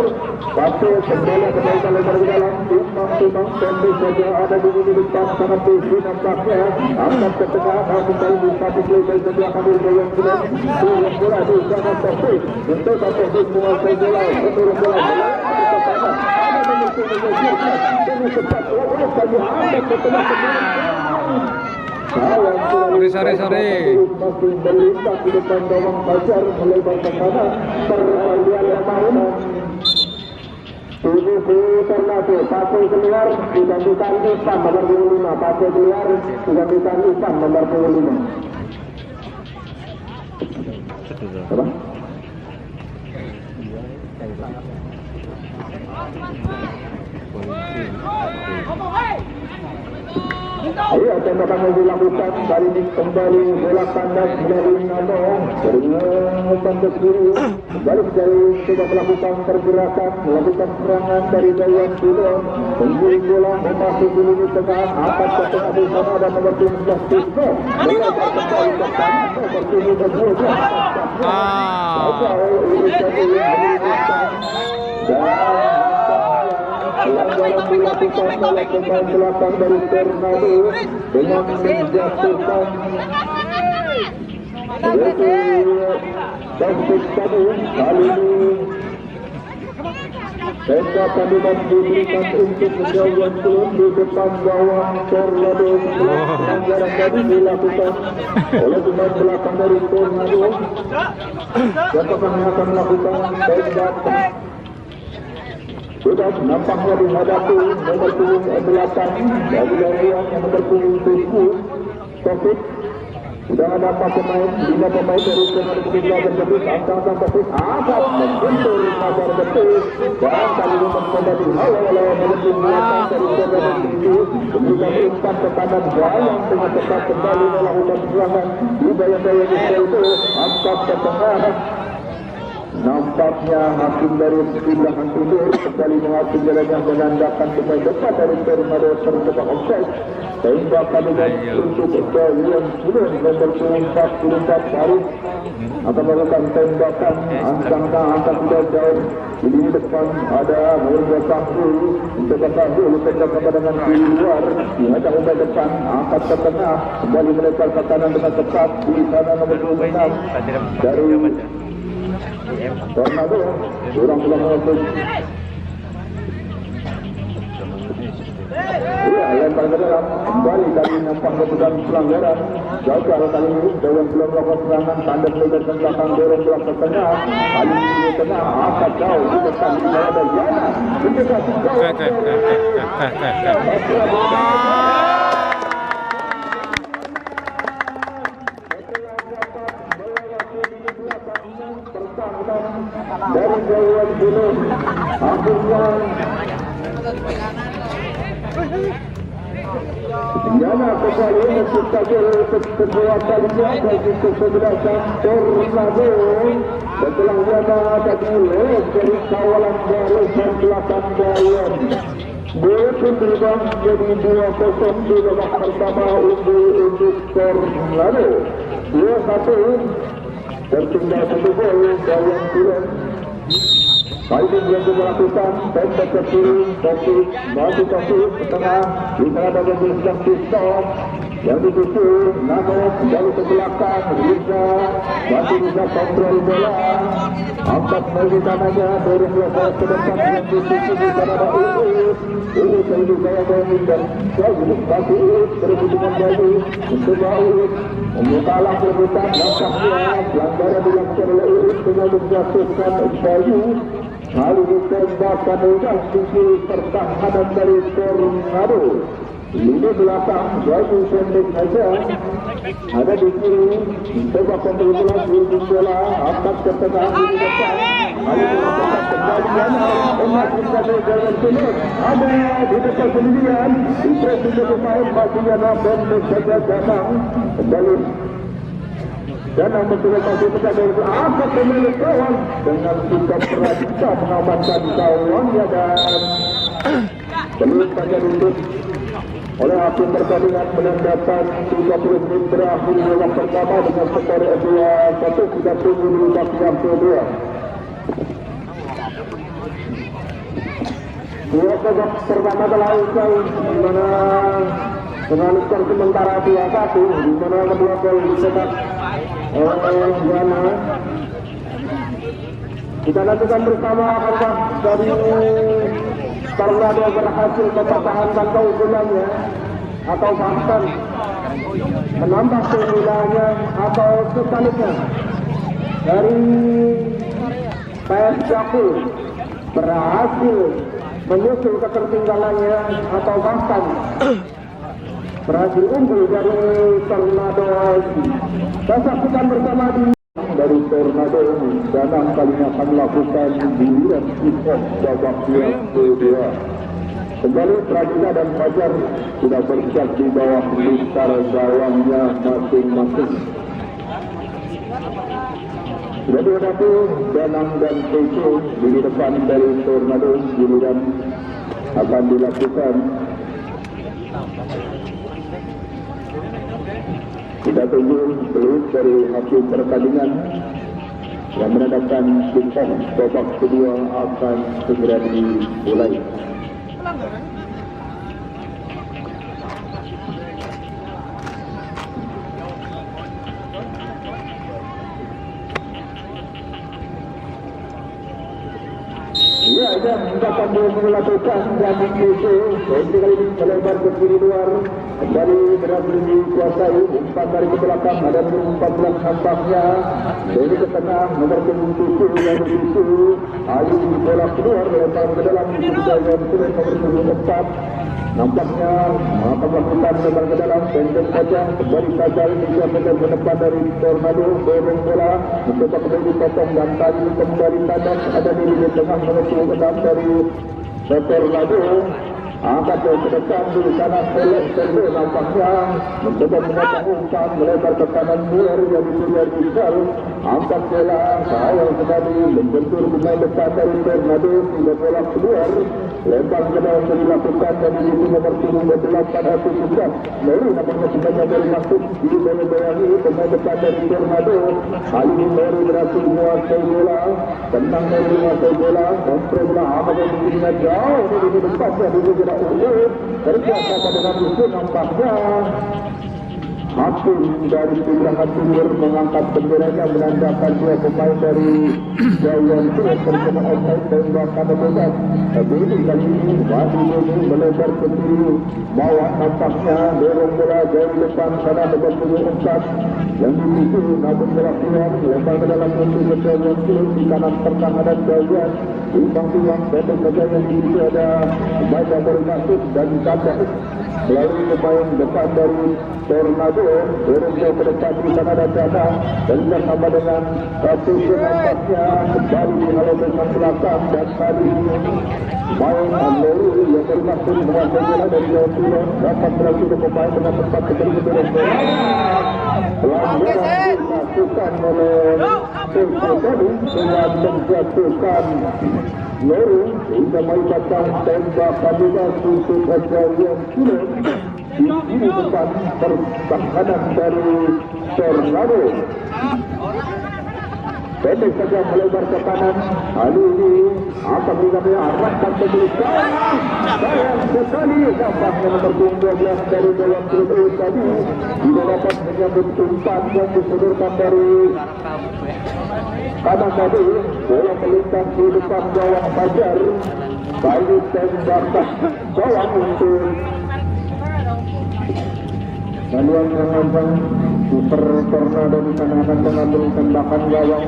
pasir kembali lebar ke dalam timbang pendek saja ada di depan sangat tinggi nampaknya angkat ke tengah kembali di satu play saja akan bergoyang turun bola di sana Taufik untuk Taufik menguasai bola turun bola ada dengan cepat saja angkat ke tengah Sorry. masih berlintas di depan gawang Fajar melebar ke kanan perpandian lawan tujuh Ternate pasir keluar digantikan Ipan nomor 25 pasir keluar digantikan Ipan nomor 25 apa? Ayo tembakan yang dilakukan kali ini kembali bola kandas dari Nano dari ke kiri kembali coba melakukan pergerakan melakukan serangan dari Dayan Sudo mengirim bola memasuki lini tengah angkat ke tengah di sana ada nomor 17 Tisno melebar kembali ke kanan nomor 12 pelanggaran dilakukan oleh pemain belakang dari Fernando dengan menjatuhkan yaitu Taufik tadi kali ini tembakan diberikan untuk menjauhkan turun di depan gawang Fernando pelanggaran tadi dilakukan oleh pemain belakang dari Fernando siapakah yang akan melakukan tembakan sudah nampaknya dihadapi nomor 8 dari yang nomor 7 Taufik sudah ada 4 pemain 5 pemain dari nomor 17 tersebut angka Taufik akan membentur pasar betul dan kali ini mencoba dihalau oleh nomor 8 dari nomor 7 kemudian umpan ke kanan Bayang dengan cepat kembali melakukan serangan di Bayang itu angkat ke tengah. Nampaknya hakim dari pindahan tidur kembali mengatur jalannya menandakan pemain depan dari Fernando terjebak offside sehingga kandidat untuk yang turun nomor 44 Farid akan melakukan tembakan angka sudah jauh di depan ada Mulya Sahul untuk Sahul tembakan dengan kiri luar dihadang umpan depan angkat ke tengah kembali melempar ke kanan dengan cepat di sana nomor 26 dari Fernando kurang mengusung lempar ke dalam kembali kali nampak keputusan pelanggaran gagal kali ini Dewan belum melakukan serangan tanda melihat belakang dorong bola ke tengah kali ini di tengah angkat jauh di depan di bawah ada Yana integrasi dari Dewan Gunung akhirnya Yana kembali mencipta gol kekuatannya bagi kesebelasan Tornado. Setelah Yana tadi dari kawalan dari belakang Bayan. Betul berubah jadi 2-0 di babak pertama untuk Tornado. 2-1 tertinggal 1 gol Bayan Tulen. Kali ini dia melakukan pendek ke kiri, fokus, maju fokus ke tengah, di tengah ada yang pistol, yang dituju, Nano, dari ke belakang, Riza, masih bisa kontrol bola, angkat dari tanahnya, dorong bola ke depan, yang dituju di sana ada Uus ini saya bangun dan masih Uus, berhubungan bayi, mencoba Uus, memutalah perebutan, langkahnya, pelanggaran dilakukan oleh Uus, dengan menjatuhkan bayi. Kali ini tembakan mudah sisi pertahanan dari Tornado. Lini belakang baju pendek saja ada di kiri. Coba kontrol bola di bola angkat ke tengah di depan. Kali ini melakukan kembalian emas bisa jalan sini. Ada di depan sendirian. Itu sudah pemain masihnya pendek saja datang kembali. Dan yang mencoba masih tegak dari angkat pemilik kawan dengan sikap perhatian mengamankan kawannya dan belum saja ditutup oleh hakim pertandingan menandakan 30 menit berakhir babak pertama dengan skor 2-1. Kita tunggu di babak yang kedua. Babak pertama telah usai di mana dengan skor sementara 2-1 di mana kedua gol dicetak Yana. Kita lakukan bersama apakah dari Tornado berhasil mempertahankan keunggulannya atau bahkan menambah keunggulannya atau sebaliknya dari PS Jakul berhasil menyusul ketertinggalannya atau bahkan berhasil unggul dari Tornado. Kita saksikan bersama dari Tornado dan kalinya akan melakukan giliran kick-off babak yang kedua. Kembali Prajurit dan Fajar sudah bersiap di bawah lingkar gawangnya masing-masing. Sudah dihadapi Danang dan Tejo di depan dari Tornado. Giliran akan dilakukan. Kita tunggu peluit dari hakim pertandingan yang menandakan kick-off babak kedua akan segera dimulai. Ya, dan akan melakukan dan itu kali ini melebar ke kiri luar kembali berhasil dikuasai umpan dari ke belakang ada nomor 14 nampaknya dari ke tengah nomor 7 yang itu Ali bola keluar lempar ke dalam yang sudah nomor 74 nampaknya akan melakukan lempar ke dalam pendek saja kembali saja bisa ke depan dari Tornado dorong bola mencoba kembali dipotong dan tadi kembali tandas ada di tengah nomor 26 dari Tornado angkat ke depan di sana Sergio nampaknya mencoba mengatang umpan melebar ke kanan luar yang dituju Rizal angkat bola sayang sekali membentur pemain depan dari Tornado tidak bola keluar lempar ke dalam dilakukan dan di nomor 78 Hati Sudah Mary nampaknya sebanyak dari masuk di bayangi pemain depan dari Tornado kali ini Mary berhasil menguasai bola tenang Mary menguasai bola kontrol bola apakah disini jauh di depannya di tidak urut terbiasa dengan itu nampaknya hakim dari Pilihan Timur mengangkat benderanya menandakan dua pemain dari Jawa Timur terkena offside dan bahkan bebas. Tapi ini kali ini masih melebar ke kiri bawah nampaknya dorong bola dari depan sana depan 24 yang dituju namun bola keluar lempar ke dalam untuk Jawa Timur di kanan pertahanan Jawa timbang-timbang pendek saja yang dituju ada baca baru masuk dan ditambah melalui pemain depan dari Tornado. Berubah ke depan di sana ada Jana dan bersama dengan satu nampaknya kembali dihalau ke belakang dan kali ini main Amleri yang bermaksud menguasai bola dari jauh turun dapat berhasil ke pemain dengan tempat kembali ke dalam pelanggaran dilakukan oleh Tornado dengan menjatuhkan Lori hingga melibatkan tembak kandidat untuk Australian Kilo di sini depan pertahanan dari Tornado. Pendek saja melebar ke kanan. Kali ini apa namanya arahkan pemilikan. Sayang sekali nampaknya nomor 12 dari dalam grup tadi tidak dapat menyambut umpan yang disodorkan dari kanan tadi. Bola melintas di depan gawang Fajar. Kali tembakan gawang untuk laluan mengambang super Tornado di sana akan mengambil tembakan gawang.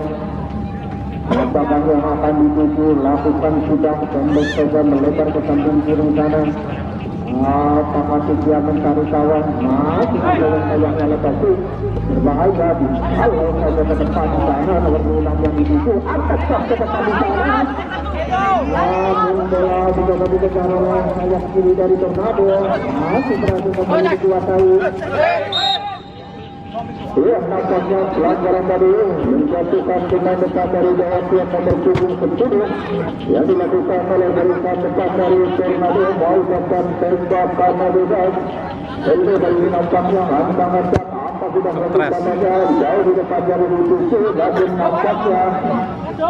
Tembakan yang akan dituju lakukan sudah pendek saja melebar ke samping kiri sana. Masih dia mencari kawan, masih ada yang kayaknya lepas berbahaya di kalau saja ke depan di sana nomor 6 yang dituju angkat ke depan di sana. Namun bola dicoba dikejar oleh sayap kiri dari Tornado, masih berhasil kembali dikuasai. Ya, nampaknya pelanggaran tadi menjatuhkan pemain depan dari Jawa Timur nomor 10 yang dilakukan oleh barisan depan dari Tornado melakukan tembakan bebas. Ini kali nampaknya antang-antang apa sudah melakukan saja jauh di depan dari dituju dan nampaknya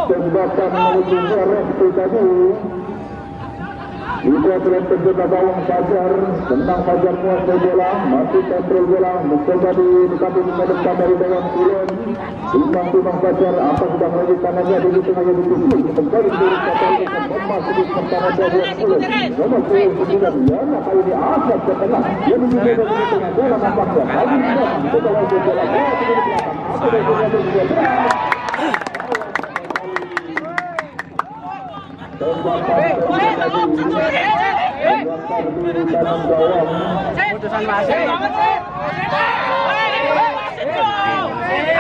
tembakan menuju restu tadi. Juga telah terjadi bawang Fajar, tentang Fajar menguasai bola, masih kontrol bola, mencoba didekati di depan dari bawang Kulon. Timbang Fajar, apa sudah melakukan saja di tengahnya dituju, kembali dari kapal dengan memasuki pertama bawang Kulon. Nomor 9, Yana kali ini asap ke tengah, dia mencoba dari tengah bola nampaknya. Kali ini mencoba lagi bola, bola di belakang, apa dari bola di belakang. Putusan wasit.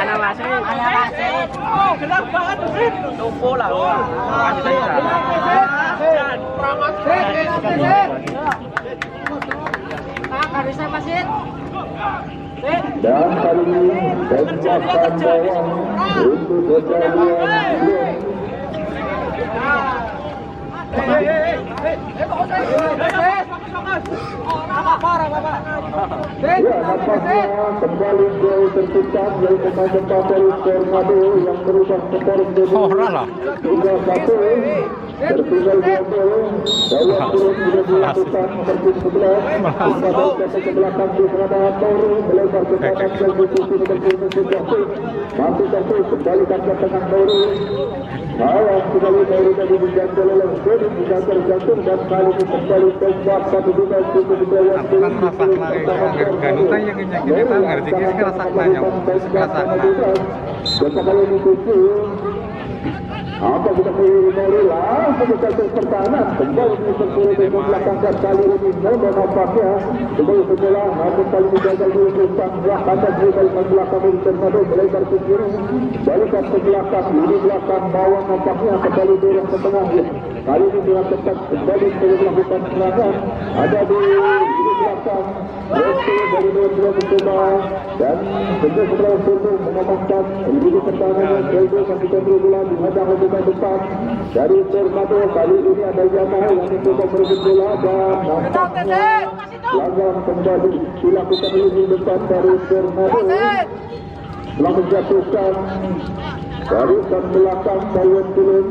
Anak wasit. Oh, gelap banget wasit. Tumpu lah. Garisnya wasit. Dan kali ini tembakan bawang untuk Australian. Ya, nampaknya kembali gol tercipta dari pemain depan dari Tornado yang berubah skor menjadi 3-1. Tertinggal 2 gol. Gawang turun sudah dilakukan nomor 11. Kembali ke belakang di sana Toru melebar ke kanan dan posisi nomor 11. Masih terus kembalikan ke tengah Toru. Sayang sekali Toru tadi digantung oleh Gedi bisa tergantung dan kali ini kembali tembak satu juga cukup di bawah. Bukan rasak lagi, ganutang yang nyakitin tangan, jadi rasak nanya, rasak. Jika kali ini tujuh, apa kita pilih Toru langsung ke satu pertahanan kembali di sekolah di belakang dan kali ini nomor nampaknya kembali sekolah namun kali ini gagal di belakang belakang dan belakang di Tornado melebar ke kiri balikan ke belakang ini belakang bawah nampaknya kembali dorong ke tengah kali ini dengan tepat kembali melakukan serangan ada di belakang Restu dari dua mencoba dan setelah itu mengamankan lebih pertahanan Restu masih kontrol bola dihadang oleh pemain depan dari Tornado kali ini ada Yana yang mencoba merebut bola dan nampaknya pelanggaran kembali dilakukan oleh depan dari Tornado telah menjatuhkan barisan belakang Taiwan turun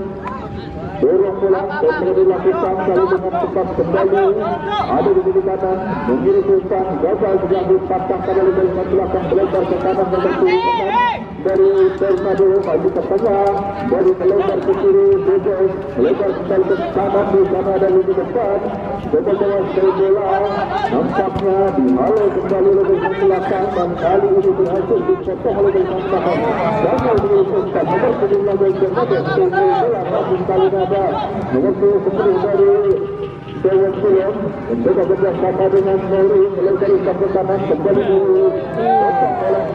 dorong bola dan dilakukan kali dengan cepat kembali ada di sisi kanan mengirim umpan gagal juga dipatahkan oleh barisan belakang melebar ke kanan membantu dari Tornado maju ke tengah dari melebar ke kiri bebas melebar kembali ke kanan di sana ada di depan bebas dari bola nampaknya dihalau kembali oleh barisan belakang dan kali ini berhasil dipotong oleh barisan belakang gagal diusulkan nomor 17 dari Tornado bola masih kali ada nomor 10 dari Dewan Kulon mencoba bekerjasama dengan Mori mulai dari samping kanan kembali oleh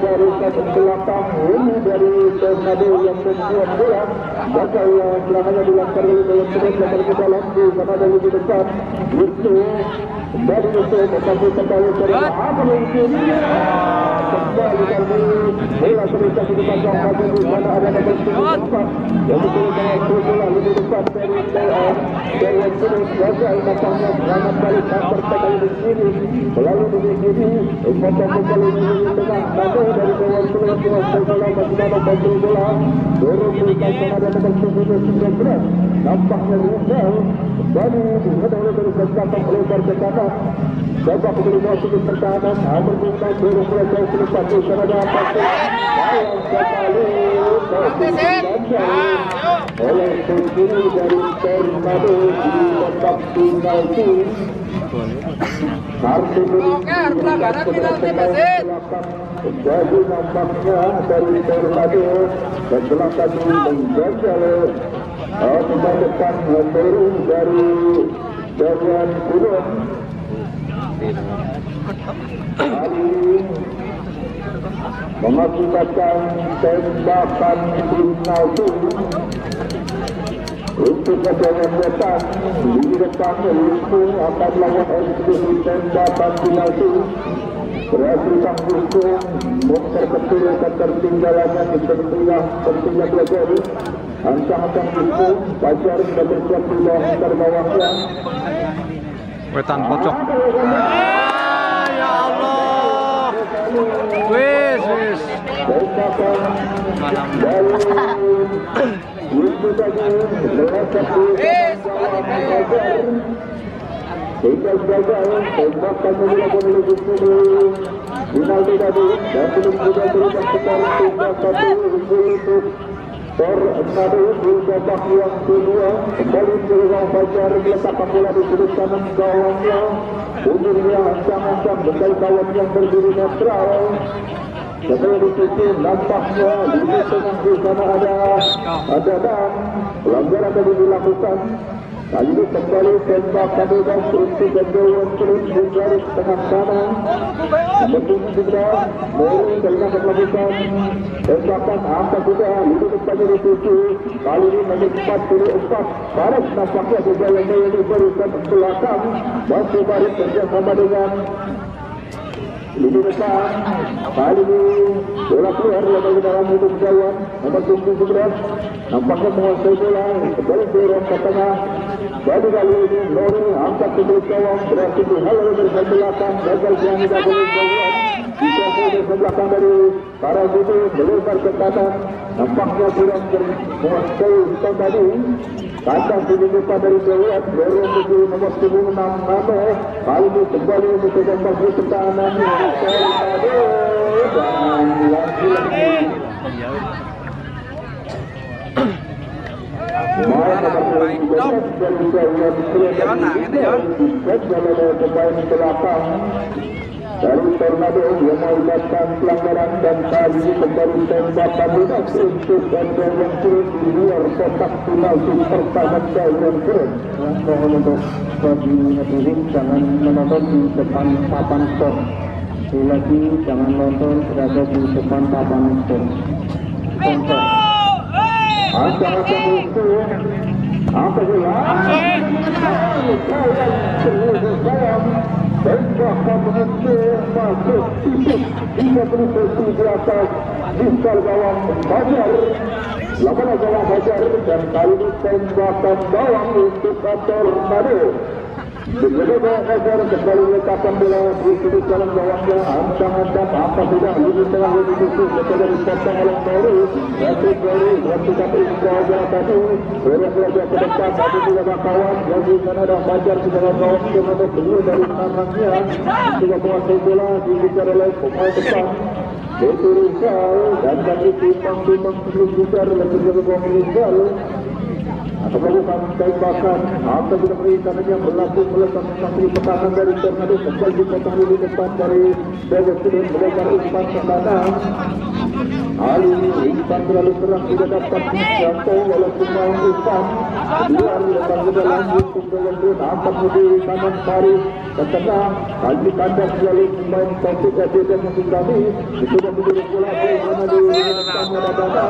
dari samping belakang ini dari Tornado yang membuat bola bakal serangannya dilakukan oleh Dewan Kulon yang ke dalam di sana dari di depan itu dari itu tetapi kembali dari apa mungkin kembali dari bola terlihat di depan gawang di sana ada nomor 4 yang betul dengan bola di depan dari Dewan Kulon gagal matangnya serangan balik counter kembali di sini melalui di sini potong kembali dengan Nado dari Dewan Kulon yang bola bagaimana kontrol bola dorong di sana ada nomor 19 nampaknya Rizal kembali dihadang oleh dari belakang lebar ke kanan coba kembali masuk ke pertahanan berbuka dorong bola jauh ke depan di sana ada oleh sendiri dari Tornado di kotak penalti. Kartu jadi nampaknya dari Tornado dan belakang menjaga pemain depan baru dari Dewan Kulon. Mengakibatkan tembakan penalti untuk kejagaan depan di depan Lumpur akan melawan eksekusi tembakan penalti berhasil sang Lumpur memperkecil ketertinggalannya di tertinggal gol ancang-ancang Lumpur Fajar sudah bersiap di bawah terbawahnya wetan pojok. Ya Allah. Wis. Tinggal gagal tembakan dilakukan oleh Gusmini Rinaldi tadi dan belum juga berikan sekarang tembakan untuk Tornado di babak yang kedua kembali ke gawang Fajar meletakkan bola di sudut kanan gawangnya umurnya ancang-ancang dengan kawan yang berdiri netral. Setelah disitu nampaknya di tengah di sana ada dan pelanggaran tadi dilakukan. Kali ini kembali tembakan bebas untuk Dewan Kulon di garis tengah sana. Betul juga Mori telah melakukan tembakan angka juga itu kepada disitu. Kali ini nomor 44 Baris nampaknya juga yang diberikan belakang. Masih Baris bersama dengan lini depan. Kali ini bola keluar dari dalam hidup jauhan nomor 17 nampaknya menguasai bola kembali dorong ke tengah. Baru kali ini Mori angkat ke gawang berhasil dihalau dari belakang gagal yang tidak boleh jauhan bisa dari belakang dari para butuh melebar ke kanan nampaknya kurang menguasai kembali. Kacang di depan dari Jawad dorong menuju nomor 16 Nano kali ini kembali mencoba bagi pertahanan dan lagi-lagi pemain belakang dari Tornado yang melibatkan pelanggaran dan kali ini kembali tembakan bebas untuk Dewan Kulon di luar kotak penalti pertahanan Dewan Kulon. Mohon untuk bagi hadirin jangan menonton di depan papan skor. Sekali lagi jangan nonton berada di depan papan skor. Contoh. Ancang-ancang itu apa jelas? Tembakan menyentuh masuk titik 30 di atas misal gawang Fajar. Lakukan gawang Fajar dan kali ini tembakan gawang untuk Tornado. Begitu gawang Fajar kembali meletakkan bola di sudut dalam gawangnya. Ancang-ancang apa sudah di tengah lebih khusus setelah dipotong oleh Mori. Rasid Mori berarti Fajar tadi bola ke depan tapi juga kawan yang di sana ada Fajar di dalam gawang untuk keluar dari tangannya juga menguasai bola dibicara oleh pemain depan itu Rizal dan kali timbang-timbang sebelum bicara lebih dari gawang Rizal atau melakukan tembakan atau tidak rencananya berlaku meletak satu pertahanan dari Tornado kembali dipotong di depan dari Dewan Kulon melebar umpan ke kanan. Ali umpan terlalu keras tidak dapat dijangkau oleh pemain Ipan. Keluar lebar ke dalam untuk bergantung angkat di kanan Faris ke tengah. Kali kandas jalur pemain Taufik Adi dan musim kami sudah menjadi bola karena di depannya dada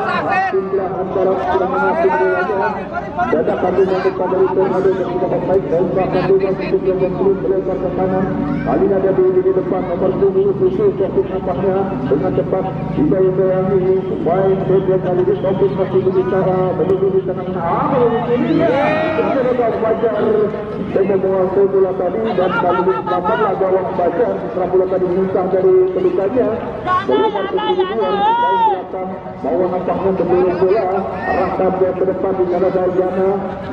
jumlah antara sedang mengasih bolanya. Dada kandungan depan dari Tornado yang sudah baik dan kandungan untuk yang belum melebar ke kanan. Kali ada di depan nomor 7 Susu Taufik nampaknya dengan cepat dibayang-bayangi pemain Taufik kali ini Taufik masih berbicara menuju di tengah Terdapat Fajar dengan menguasai bola tadi dan kali ini selamatlah gawang Fajar setelah bola tadi muntah dari pelukannya keluar ke kiri luar main belakang bawah nampaknya sebelum bola arahkan dia ke depan di sana dari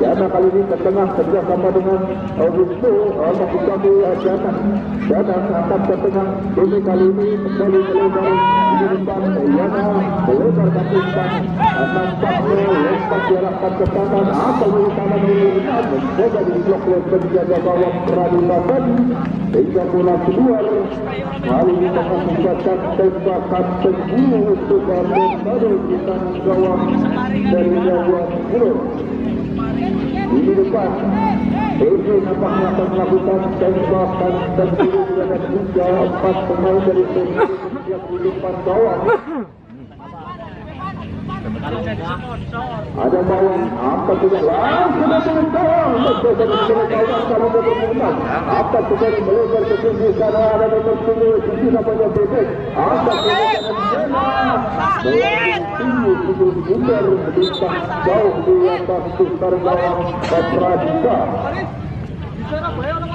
Yana kali ini ke tengah kerjasama dengan Wisnu masih kami Yana akan ke tengah ini kali ini kembali melebar di depan Yana melebar kaki depan nampaknya lompat diarahkan ke kanan atau di kanan ini mencoba di blok oleh penjaga gawang Pradita tadi sehingga bola keluar kali ini mengakibatkan tembakan penjuru untuk Tornado di tangan gawang dari gawang Bulur di depan Ezi nampaknya akan melakukan tembakan penjuru dengan 3-4 pemain dari tim yang di depan gawang. Ada bawang apa sudah sudah gawang kalau berputar apa sudah melebar ke tinggi sana ada nomor 10 sisi namanya Bebek apa sudah bintang jauh di atas pusar gawang Pradita.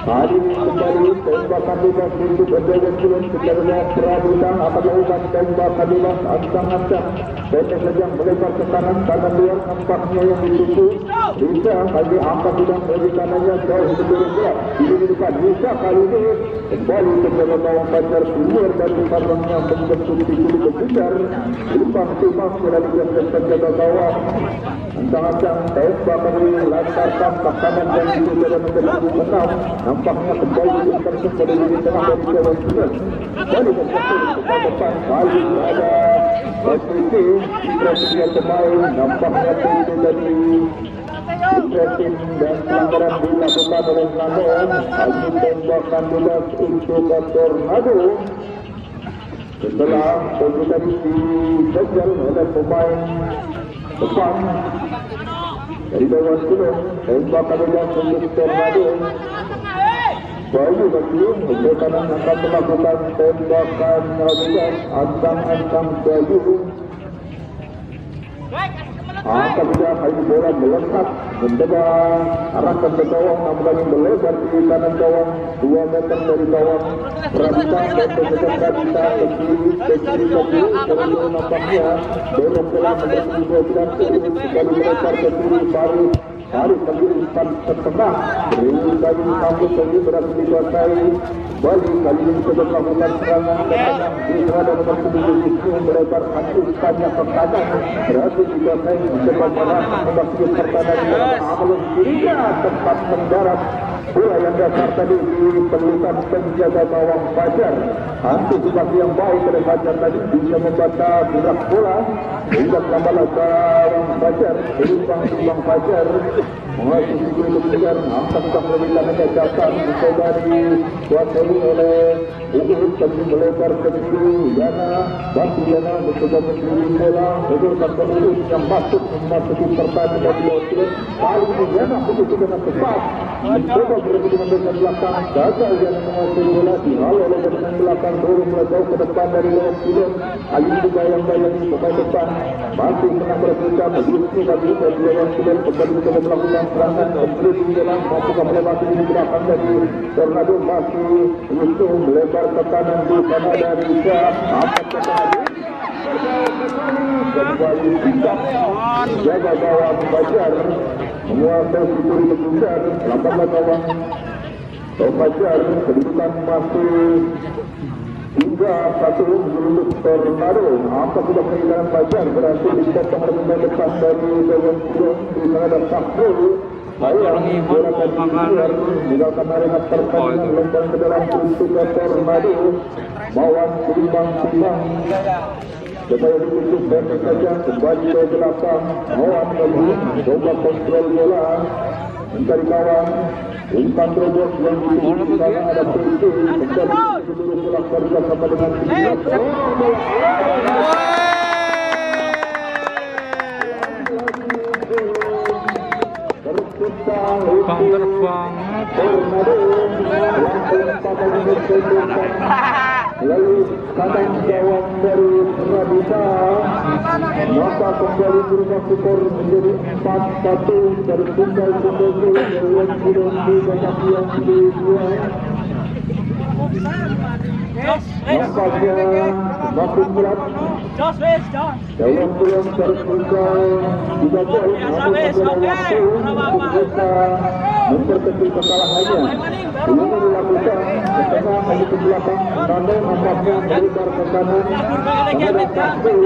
Hari ini kembali tembakan bebas untuk berjaga turun sejarah Pradita akan melakukan tembakan bebas ancang-ancang Bebek sedang melebar ke kanan luar nampaknya yang dituju Risa kali angkat sedang dari kanannya jauh sebelum bola ini di depan Risa kali ini kembali terjaga gawang Fajar keluar dari sarangnya membentuk tikul keputar Limpang timbang bola digeser terjaga gawang ancang-ancang tembakan ini lantarkan ke kanan dan itu sudah menjadi menang nampaknya kembali terkesut pada diri tengah dari gawang Sunan kali berkesut ke depan kali ada Presiden Presiden pemain nampaknya itu dari Presiden dan pelanggaran dilakukan oleh Landon hasil tembakan bola untuk Tornado setelah kemudian dijegal oleh pemain depan dari Dewan Gunung tembakan bola untuk Tornado Bayu Bayu ke kanan akan melakukan tembakan bola ancang-ancang Bayu akan dia kali bola melesat mencoba arahkan ke gawang namun melebar di kanan gawang 2 meter dari gawang Pradita dan mencoba Pradita ke kiri terlalu nampaknya dorong bola menjadi 12 kembali melebar ke kiri Faris sendiri umpan setengah kali sambut lagi berhasil dikuasai Bali kali ini coba melakukan serangan ke tengah di ada nomor 7 Wisnu melebar umpannya ke kanan berhasil dikuasai mencoba merah memasuki pertahanan Amalun kirinya tempat mendarat bola yang dasar tadi di pelukan penjaga gawang Fajar antisipasi yang baik dari Fajar tadi bisa membaca gerak bola hingga kembali gawang Fajar peluang Fajar mengasih sikul kemudian angkat sudah lebih tanahnya dasar mencoba dikuasai oleh Uud tapi melebar ke kiri Yana bantu Yana mencoba mencuri bola menurunkan ke Uud yang memasuki pertandingan dari Oslo kali ini Yana begitu dengan cepat mencoba berebut dengan bagian belakang gagal Yana menguasai bola dihalau oleh bagian belakang dorong mulai jauh ke depan dari Oslo kali ini dibayang-bayangi pemain depan masih menang berbuka Wisnu bagi dari Oslo kembali mencoba melakukan serangan kembali dalam masuk melewati di belakang dari Tornado masih Wisnu melebar ke kanan di sana dari Risa akan ke kanan kembali tidak jaga gawang Fajar menguasai sikul keputar lambatlah gawang Fajar kedudukan masih 3-1 menurut Tornado apa sudah kehilangan Fajar berhasil dipotong oleh depan dari Dewan Gunung di sana ada Sakrul sayang bola tadi keluar meninggalkan arena pertandingan lempar ke dalam untuk Tornado Mawan timbang supaya ditutup pendek saja kembali ke belakang. Awan lagi coba kontrol bola mencari kawan. Umpan terobos yang di sana ada PT kembali seluruh bola bersama dengan Bangker banget. Lalu kadang jawab dari Radita, maka kembali berubah skor menjadi 4-1 dari tunggal dari yang sudah di babak yang kedua. Nampaknya semakin berat. Dalam bulan terbuka juga gol, namun pada waktu untuk bisa memperkecil kekalahannya. Ini dilakukan ke tengah lagi ke belakang, Nando nampaknya melebar ke kanan. Kemudian Kastil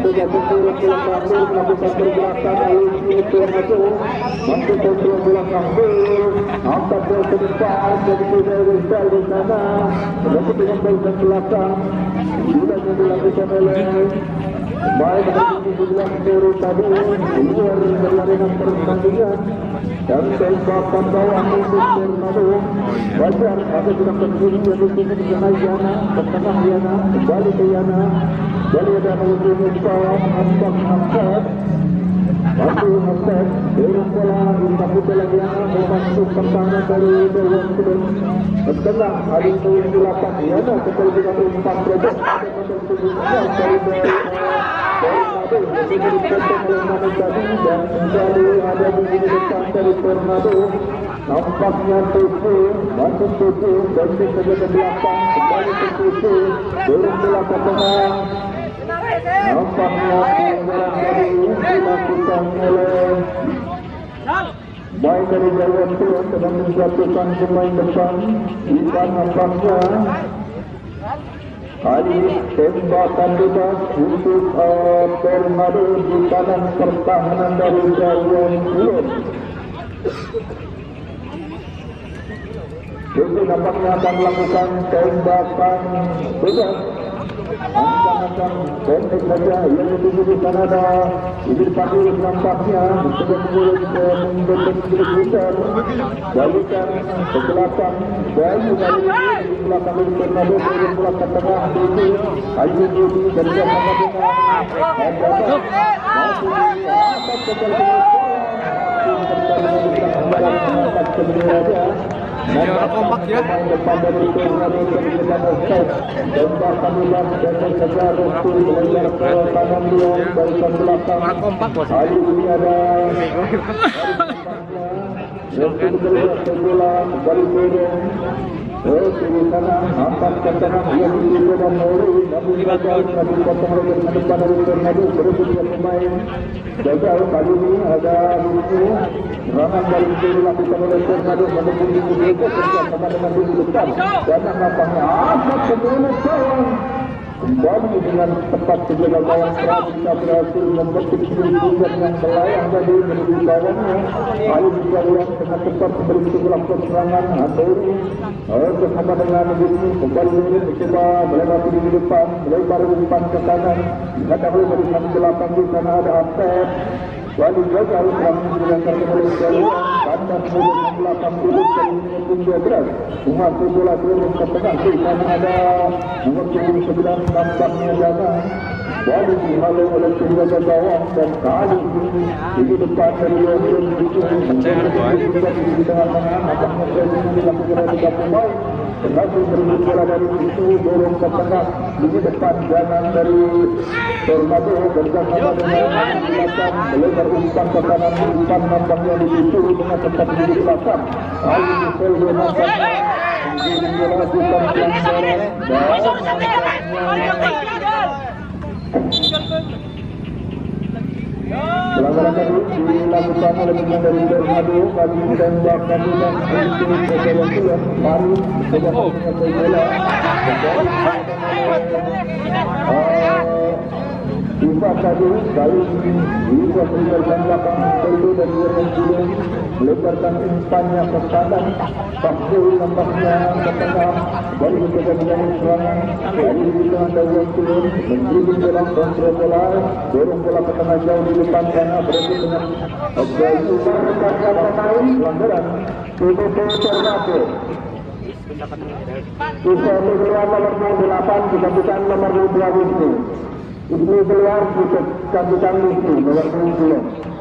sudah berturut ke Kastil melakukan pergerakan lalu itu masuk masuk kontrol bola Kastil, angkat bola ke depan jadi tidak berbal di sana. Lalu dengan bola ke belakang sudah dilakukan oleh baik dari sebelah kiri tadi luar dari arena pertandingan dan tembakan bawah untuk Tornado. Wajar ada tidak berdiri yang disini di tengah Yana, ke tengah Yana, kembali ke Yana, dari ada menuju Mustafa, angkat masuk angkat dorong bola dilakukan lagi Yana membantu pertahanan dari Dewan Kudus. Ke tengah ada itu dilakukan Yana sekali dengan umpan terobos ada menentukan dari Tornado menjadi potong oleh Manu tadi dan kembali ada di sini dekat dari Tornado. Nampaknya Tufu bantu Tufu bantu saja ke belakang kembali ke Tufu dorong bola ke tengah. Nampaknya pelanggaran tadi dilakukan oleh baik dari Jawa Timur sedang menjatuhkan pemain depan. Ikan nampaknya kali tembakan bebas untuk Tornado di kanan pertahanan dari Jawa Timur. Jadi nampaknya akan melakukan tembakan bebas. Ancang-ancang pendek saja yang dituju di sana ada Ibir Pakul nampaknya sudah mulai membentuk sedikit besar. Balikan ke belakang dari belakang dari Tornado dari belakang tengah Dudi Ayu Dudi dan bersama dengan atas sekali Juara kompak ya. Juara kompak bos. Hari ini ada di sana angkat ke tengah yang dicoba melalui namun gagal namun potong lagi ke depan dari Tornado berikutnya pemain gagal. Kali ini ada itu serangan dari itu dilakukan oleh Tornado menuju di berikutnya sama dengan di depan dan nampaknya angkat ke bawah gawang kembali dengan tepat sejaga gawang. Pradita berhasil membentuk kedudukan yang melayang tadi menuju gawangnya. Ayu Jawa dengan tepat sebelum melakukan serangan Andori bersama dengan ini kembali mencoba melewati di depan melebar umpan ke kanan dikatakan dari sana belakang di sana ada Asep Wali gagal dengan oleh Jawa kandang kemudian belakang dulu dari menyusun 12 mengatur bola turun ke tengah di sana ada nomor 79 nampaknya Jana Wali dihalau oleh penjaga gawang dan kali ini di depan dari Yosin di tengah-tengah nampaknya Yosin dilakukan oleh 3 pemain berhasil merebut bola dari itu dorong ke tengah di depan jalan dari Tornado bersama dengan belakang melebar umpan ke kanan umpan nampaknya dituju dengan tempat di belakang. Kali ini Selvi nampaknya melakukan pelanggaran pelanggaran tadi dilakukan oleh pemain dari Tornado. Kali ini tembakan bebas untuk Jawa Timur. Mari coba menguasai bola. Iva tadi kali ini bisa berikan belakang Sergio dan Lorenzo melebarkan umpannya ke kanan. Fakul nampaknya ke tengah dari kemudian serangan dari di tengah dari turun menjadi dalam kontrol bola, dorong bola ke tengah jauh di depan sana berarti dengan objektif pelanggaran itu Tornado. Bisa keluar nomor 8 digantikan nomor 2 Wisnu. Wisnu keluar digantikan Wisnu nomor 20.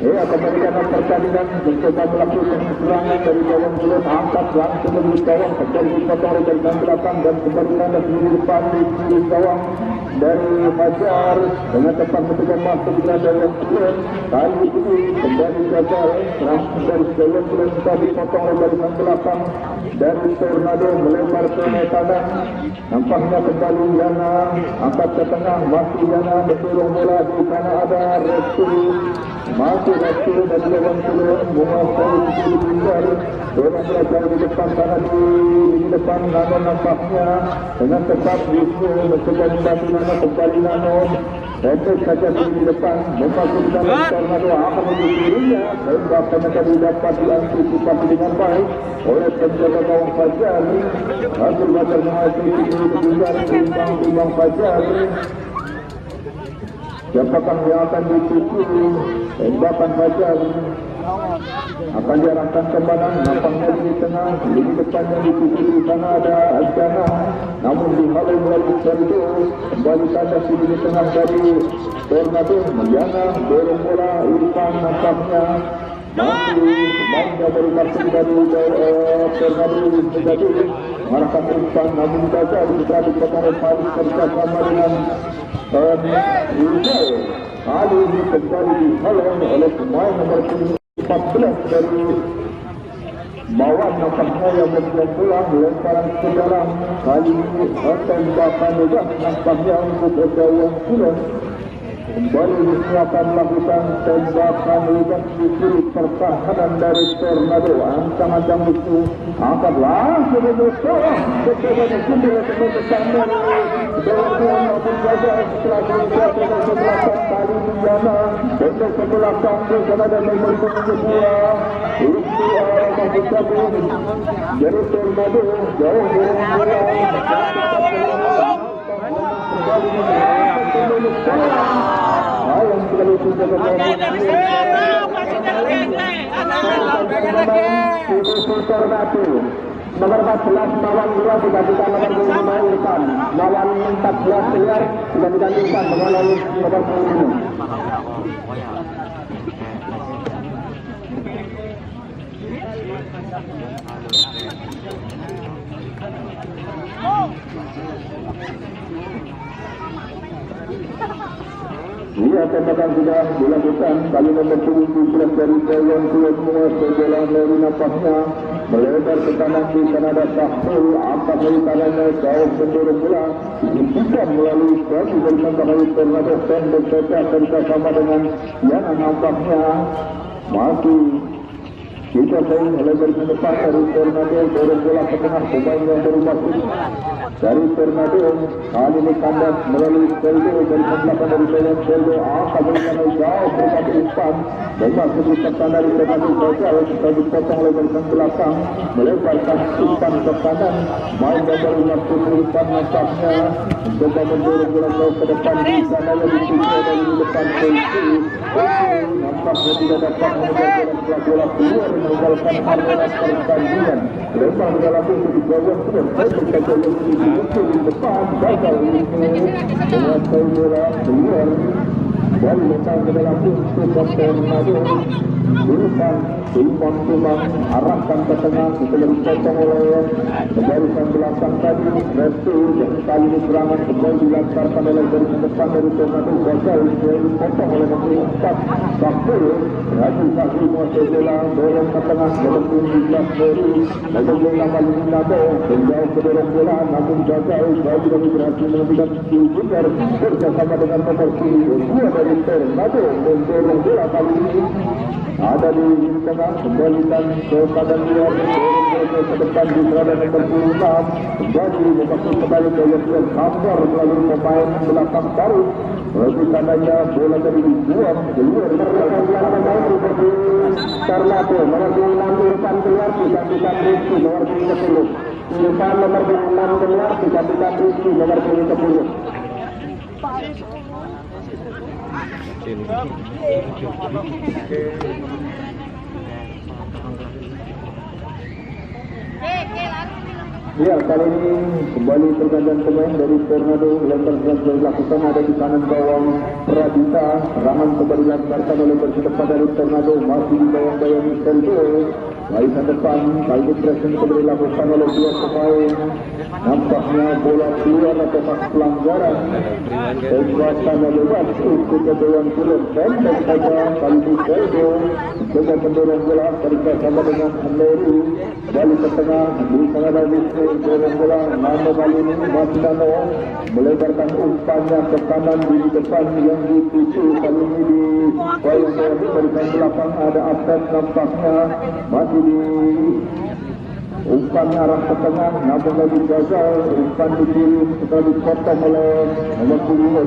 Kemudian pertandingan mencoba melakukan serangan dari gawang belum angkat langsung dari gawang kembali dipotong dari belakang dan kembali landas di depan di gawang dari Fajar dengan tepat ketika masuk di gawang belum kali ini kembali gagal langsung dari gawang belum tadi potong dari belakang dari Tornado melempar ke kanan. Nampaknya kembali Yana angkat ke tengah masih Yana mendorong bola di sana ada Restu masih Restu dan gawang belum menguasai di pinggir dorong bola di depan sana di depan Nano nampaknya dengan tepat Wisnu mencoba membantu Nano kembali Nano Hendrik saja di depan memasuki dalam Tornado akan menuju dirinya dan bahkan tadi dapat diantisipasi dengan baik oleh penjaga gawang Fajar. Hasil Fajar mengakhiri timbang Fajar. Siapakah yang akan dituju tembakan Fajar akan diarahkan ke mana? Nampaknya di tengah, di depan yang dituju di sana ada Azana, namun dihalau melalui Sergio. Kembali tandas di tengah dari Tornado, Yana dorong bola Irfan nampaknya masih maunya dari masuk dari Tornado menjadi mengarahkan Irfan, namun gagal di potong Faris bersama dengan Rizal. Kali ini kembali dihalau oleh pemain nomor 14 dari Mawan nampaknya yang berjalan pulang lemparan ke dalam. Kali ini tembakan juga nampaknya untuk gawang pulang. Kembali akan melakukan tembakan lepas di kiri pertahanan dari Tornado. Ancang-ancang itu angkat langsung menutup kepada sumber teman-teman Tornado maupun Fajar setelah berjalan ke kali Yana untuk ke belakang ke sana dan membentuk kedua itu maksud satu dari Tornado jauh nomor 14 Mawan 2 digantikan nomor 25 Irfan. Mawan 14 keluar digantikan Irfan mengalami nomor 20. Ia tembakan sudah dilakukan kali nomor 17 dari gawang kuat menguasai bola dari nampaknya melebar ke kanan di sana ada Sahul angkat dari kanannya jauh mendorong bola dibuka melalui bagi dari nampaknya Tornado dan berbeda sama dengan yang nampaknya masih kita sayang melebar ke depan dari Tornado dorong bola ke tengah pemain yang baru masuk dari Tornado kali ini kandas melalui Sergio dari belakang dari Sergio akan berikan jauh berbagi Irfan dan masuk di depan dari Tornado gagal kita dipotong oleh dari belakang melebarkan Irfan ke kanan main dan baru masuk Irfan nampaknya mencoba mendorong bola ke depan di sana yang dituju dari depan Sergio nampaknya tidak dapat mengejar bola keluar meninggalkan area pertandingan lempar dalam di gawang sudah di depan gagal ini menguasai bola keluar dan lempar ke dalam untuk Tornado Irfan Simon Tumang arahkan ke tengah, setelah dipotong oleh barisan belakang tadi. Restu yang kali ini serangan kembali dilancarkan oleh barisan depan dari Tornado, gagal dipotong oleh nomor 4 Bakul. Raji Bakul menguasai bola, dorong ke tengah, walaupun di belas dari lalu bola kali ini Nado menjauh ke dorong bola, namun gagal. Bagi kami berhasil mengambilkan Junior bersama dengan nomor 2 dari Tornado mendorong bola kali ini ada di tengah, kembalikan ke kanan luar, dorong ke depan di serada nomor 26, kembali memasuk kembali ke Yosef Hambar melalui pemain belakang baru. Lebih tandanya bola tadi dibuang keluar seperti Tornado nomor 26 Irfan keluar, digantikan Rizky nomor 10. Irfan nomor 26 keluar, digantikan Rizky nomor 10. Ya, kali ini kembali pergantian pemain dari Tornado. Lempar yang dilakukan ada di kanan gawang Pradita. Serangan kembali dilancarkan oleh bersih depan dari Tornado, masih di bayang-bayang Seldo. Barisan depan, kali pressing kembali dilakukan oleh dua pemain. Nampaknya bola keluar atau pelanggaran. Sesuatu lewat ikut ke Dewan Kulon. Pendek saja kali ini Seldo dengan mendorong bola bersama dengan Henry. Balik ke tengah, di sana ada Wisnu dorong bola. Nano kali ini masih Nano melebarkan umpannya ke kanan di depan yang dituju. Kali ini di bayang-bayang barisan belakang ada Absen nampaknya masih di umpannya arah ke tengah, namun lagi gagal. Umpan dikirim setelah dipotong oleh nomor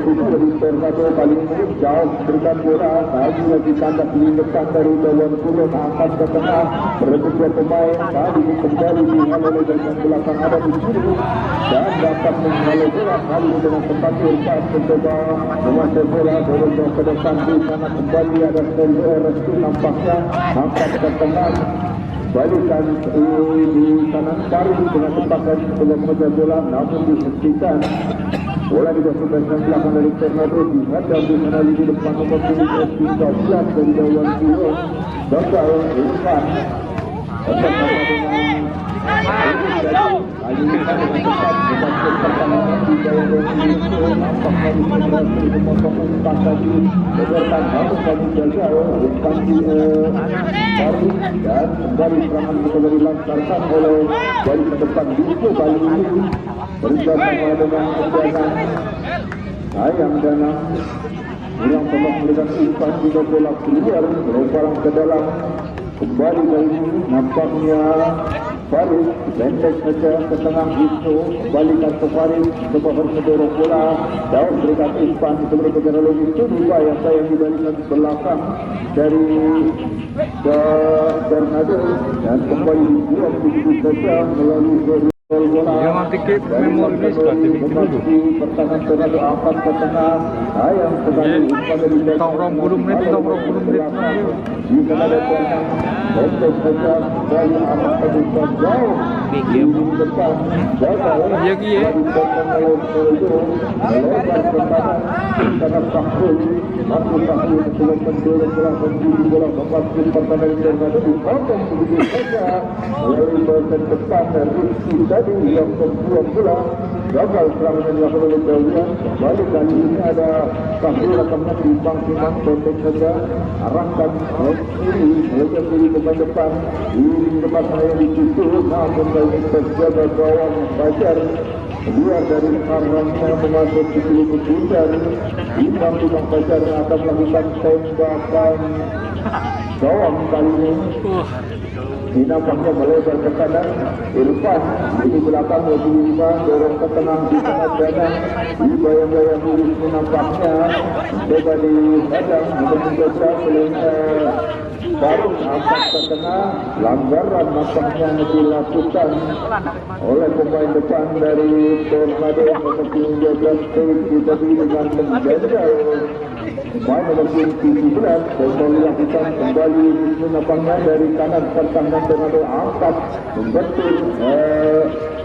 7 dari Tornado. Kali ini jauh berikan bola, lagi kandas di depan dari Dewan Kulon, angkat ke tengah, berebut dua pemain. Kali ini kembali dihalau oleh bagian belakang ada di kiri dan dapat menghalau bola. Kali ini dengan tempat Irfan mencoba menguasai bola, dorong ke depan. Di sana kembali ada Seldo Restu nampaknya angkat ke tengah. Balikan di kanan baru dengan tembakan sebelum mengejar bola, namun dihentikan. Bola dijatuhkan ke belakang dari Tornado, dihadap di sana di depan nomor 13 dari Dewan Kulon. Gagal Irfan. Tetap sama dengan kali ini dengan cepat memasuki pertandingan di Dewan Kulon. Nampaknya berhasil memotong umpan tadi. Beberkan harus kami gagal umpan di baru dan kembali serangan kembali dilancarkan oleh dari ke depan Wisnu kali ini bersama dengan Dana. Sayang Dana yang telah memberikan umpan juga bola keluar berubah ke dalam. Kembali kali ini nampaknya Faris pendek saja ke tengah Wisnu, kembalikan ke Faris, coba harus mendorong bola jauh berikan umpan sebelum kejar oleh Wisnu. Dua yang sayang dibalikan belakang dari Tornado dan kembali dibuang begitu saja melalui bola. Jangan tikip memori disk ini dulu. Pertahanan Tornado angkat ke tengah. Sayang sekali umpan dari Tongkrong 10 menit, tongkrong 10 menit. di Kanada Tornado. Pendek saja dari arah terbuka jauh di depan. Gagal. Iya iya. Melebar ke kanan karena Bakul masuk Bakul sebelum mendorong bola menjadi bola memasuki pertahanan Tornado dipotong begitu saja melalui bagian depan dan Rizky tadi yang membuang bola. Gagal serangan yang dilakukan oleh Dewan. Kembali kali ini ada Bakul rekamnya timbang pendek saja arahkan ke kiri melalui kiri pemain depan di depan saya dituju, namun kali ini terjaga gawang Fajar keluar dari arahnya memasuki ke seluruh bundar. Timbang Fajar akan melakukan tembakan gawang kali ini. Ini nampaknya melebar ke kanan. Irfan di belakang lebih 5 dorong ke tengah di tengah Dana. Di bayang-bayang Wisnu nampaknya coba dihadang untuk mencoba baru angkat ke tengah. Pelanggaran nampaknya dilakukan oleh pemain depan dari Tornado nomor 13 tetapi dengan mengganjal pemain nomor 17 dan dilakukan kembali Wisnu nampaknya dari kanan pertahanan Tornado angkat membentuk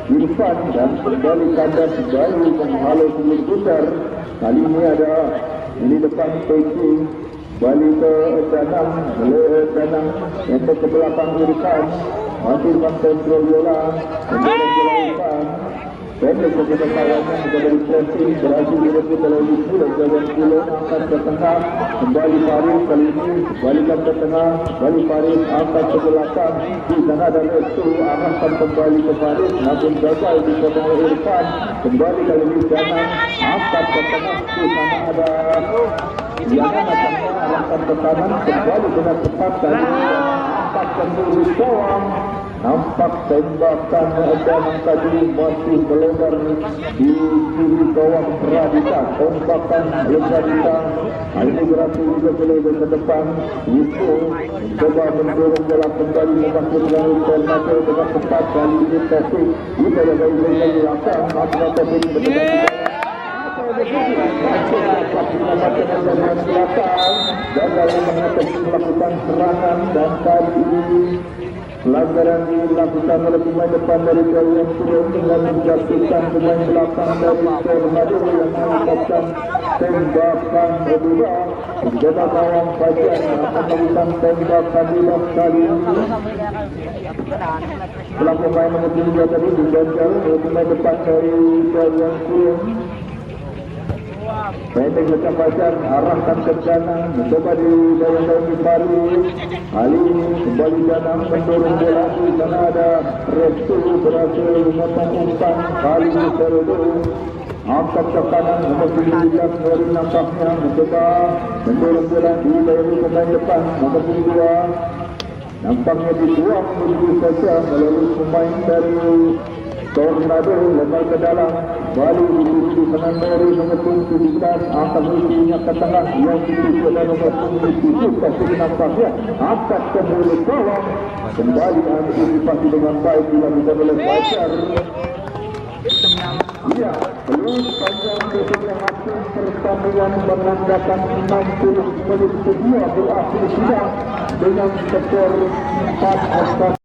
Irfan dan kembali kandas kembali menghalau seluruh bundar. Kali ini ada ini depan Peci Balik ke Danang, Danang untuk ke belakang Irfan, masih kontrol bola, mendorong bola Irfan. Pendek ke kawannya menjadi pressing, berhasil direbut oleh Lucu dan jalan Pulau angkat ke tengah, kembali Farid kali ini balikan ke tengah, kembali Farid angkat ke belakang, di sana ada Restu arahkan kembali ke Farid, namun gagal dipotong oleh Irfan, kembali kali ini Danang angkat ke tengah, di sana ada Jangan arahkan ke kanan, kembali dengan tepat dan angkat kembali gawang. Nampak tembakan Danang tadi masih melebar di kiri gawang Radita. Tembakan Radita ini berhasil juga melebar ke depan. Itu coba mendorong bola kembali memasukkan Tornado dengan tepat kali ini Taufik. Kita ada dari belakang, maka Taufik berdekat. Gagal melakukan serangan dan kali ini pelanggaran dilakukan oleh pemain depan dari yang turun dengan menjatuhkan pemain belakang dari Tornado yang melakukan tembakan kedua. Menjaga gawang Fajar melakukan tembakan kedua kali ini. Pelaku pemain nomor 3 tadi diganjal oleh pemain depan dari yang turun. Pendek macam Fajar arahkan ke Danang, mencoba di dalam Farid. Kali ini kembali Danang mendorong bola di sana ada Restu berhasil memotong umpan. Kali ini Serodo angkat ke kanan nomor 17 dari nampaknya mencoba mendorong bola di dalam pemain depan nomor 2. Nampaknya dibuang begitu saja melalui pemain dari Tornado lebar ke dalam, balik di sana Nori nomor 17 akan berisinya ke tengah yang dituju dan nomor 17 pasti nampaknya angkat ke mulut gawang, kembali antisipasi dengan baik dilakukan oleh Fajar. Ya, belum panjang tutup hasil pertandingan menandakan 60 menit kedua berakhir sudah dengan skor 4-4.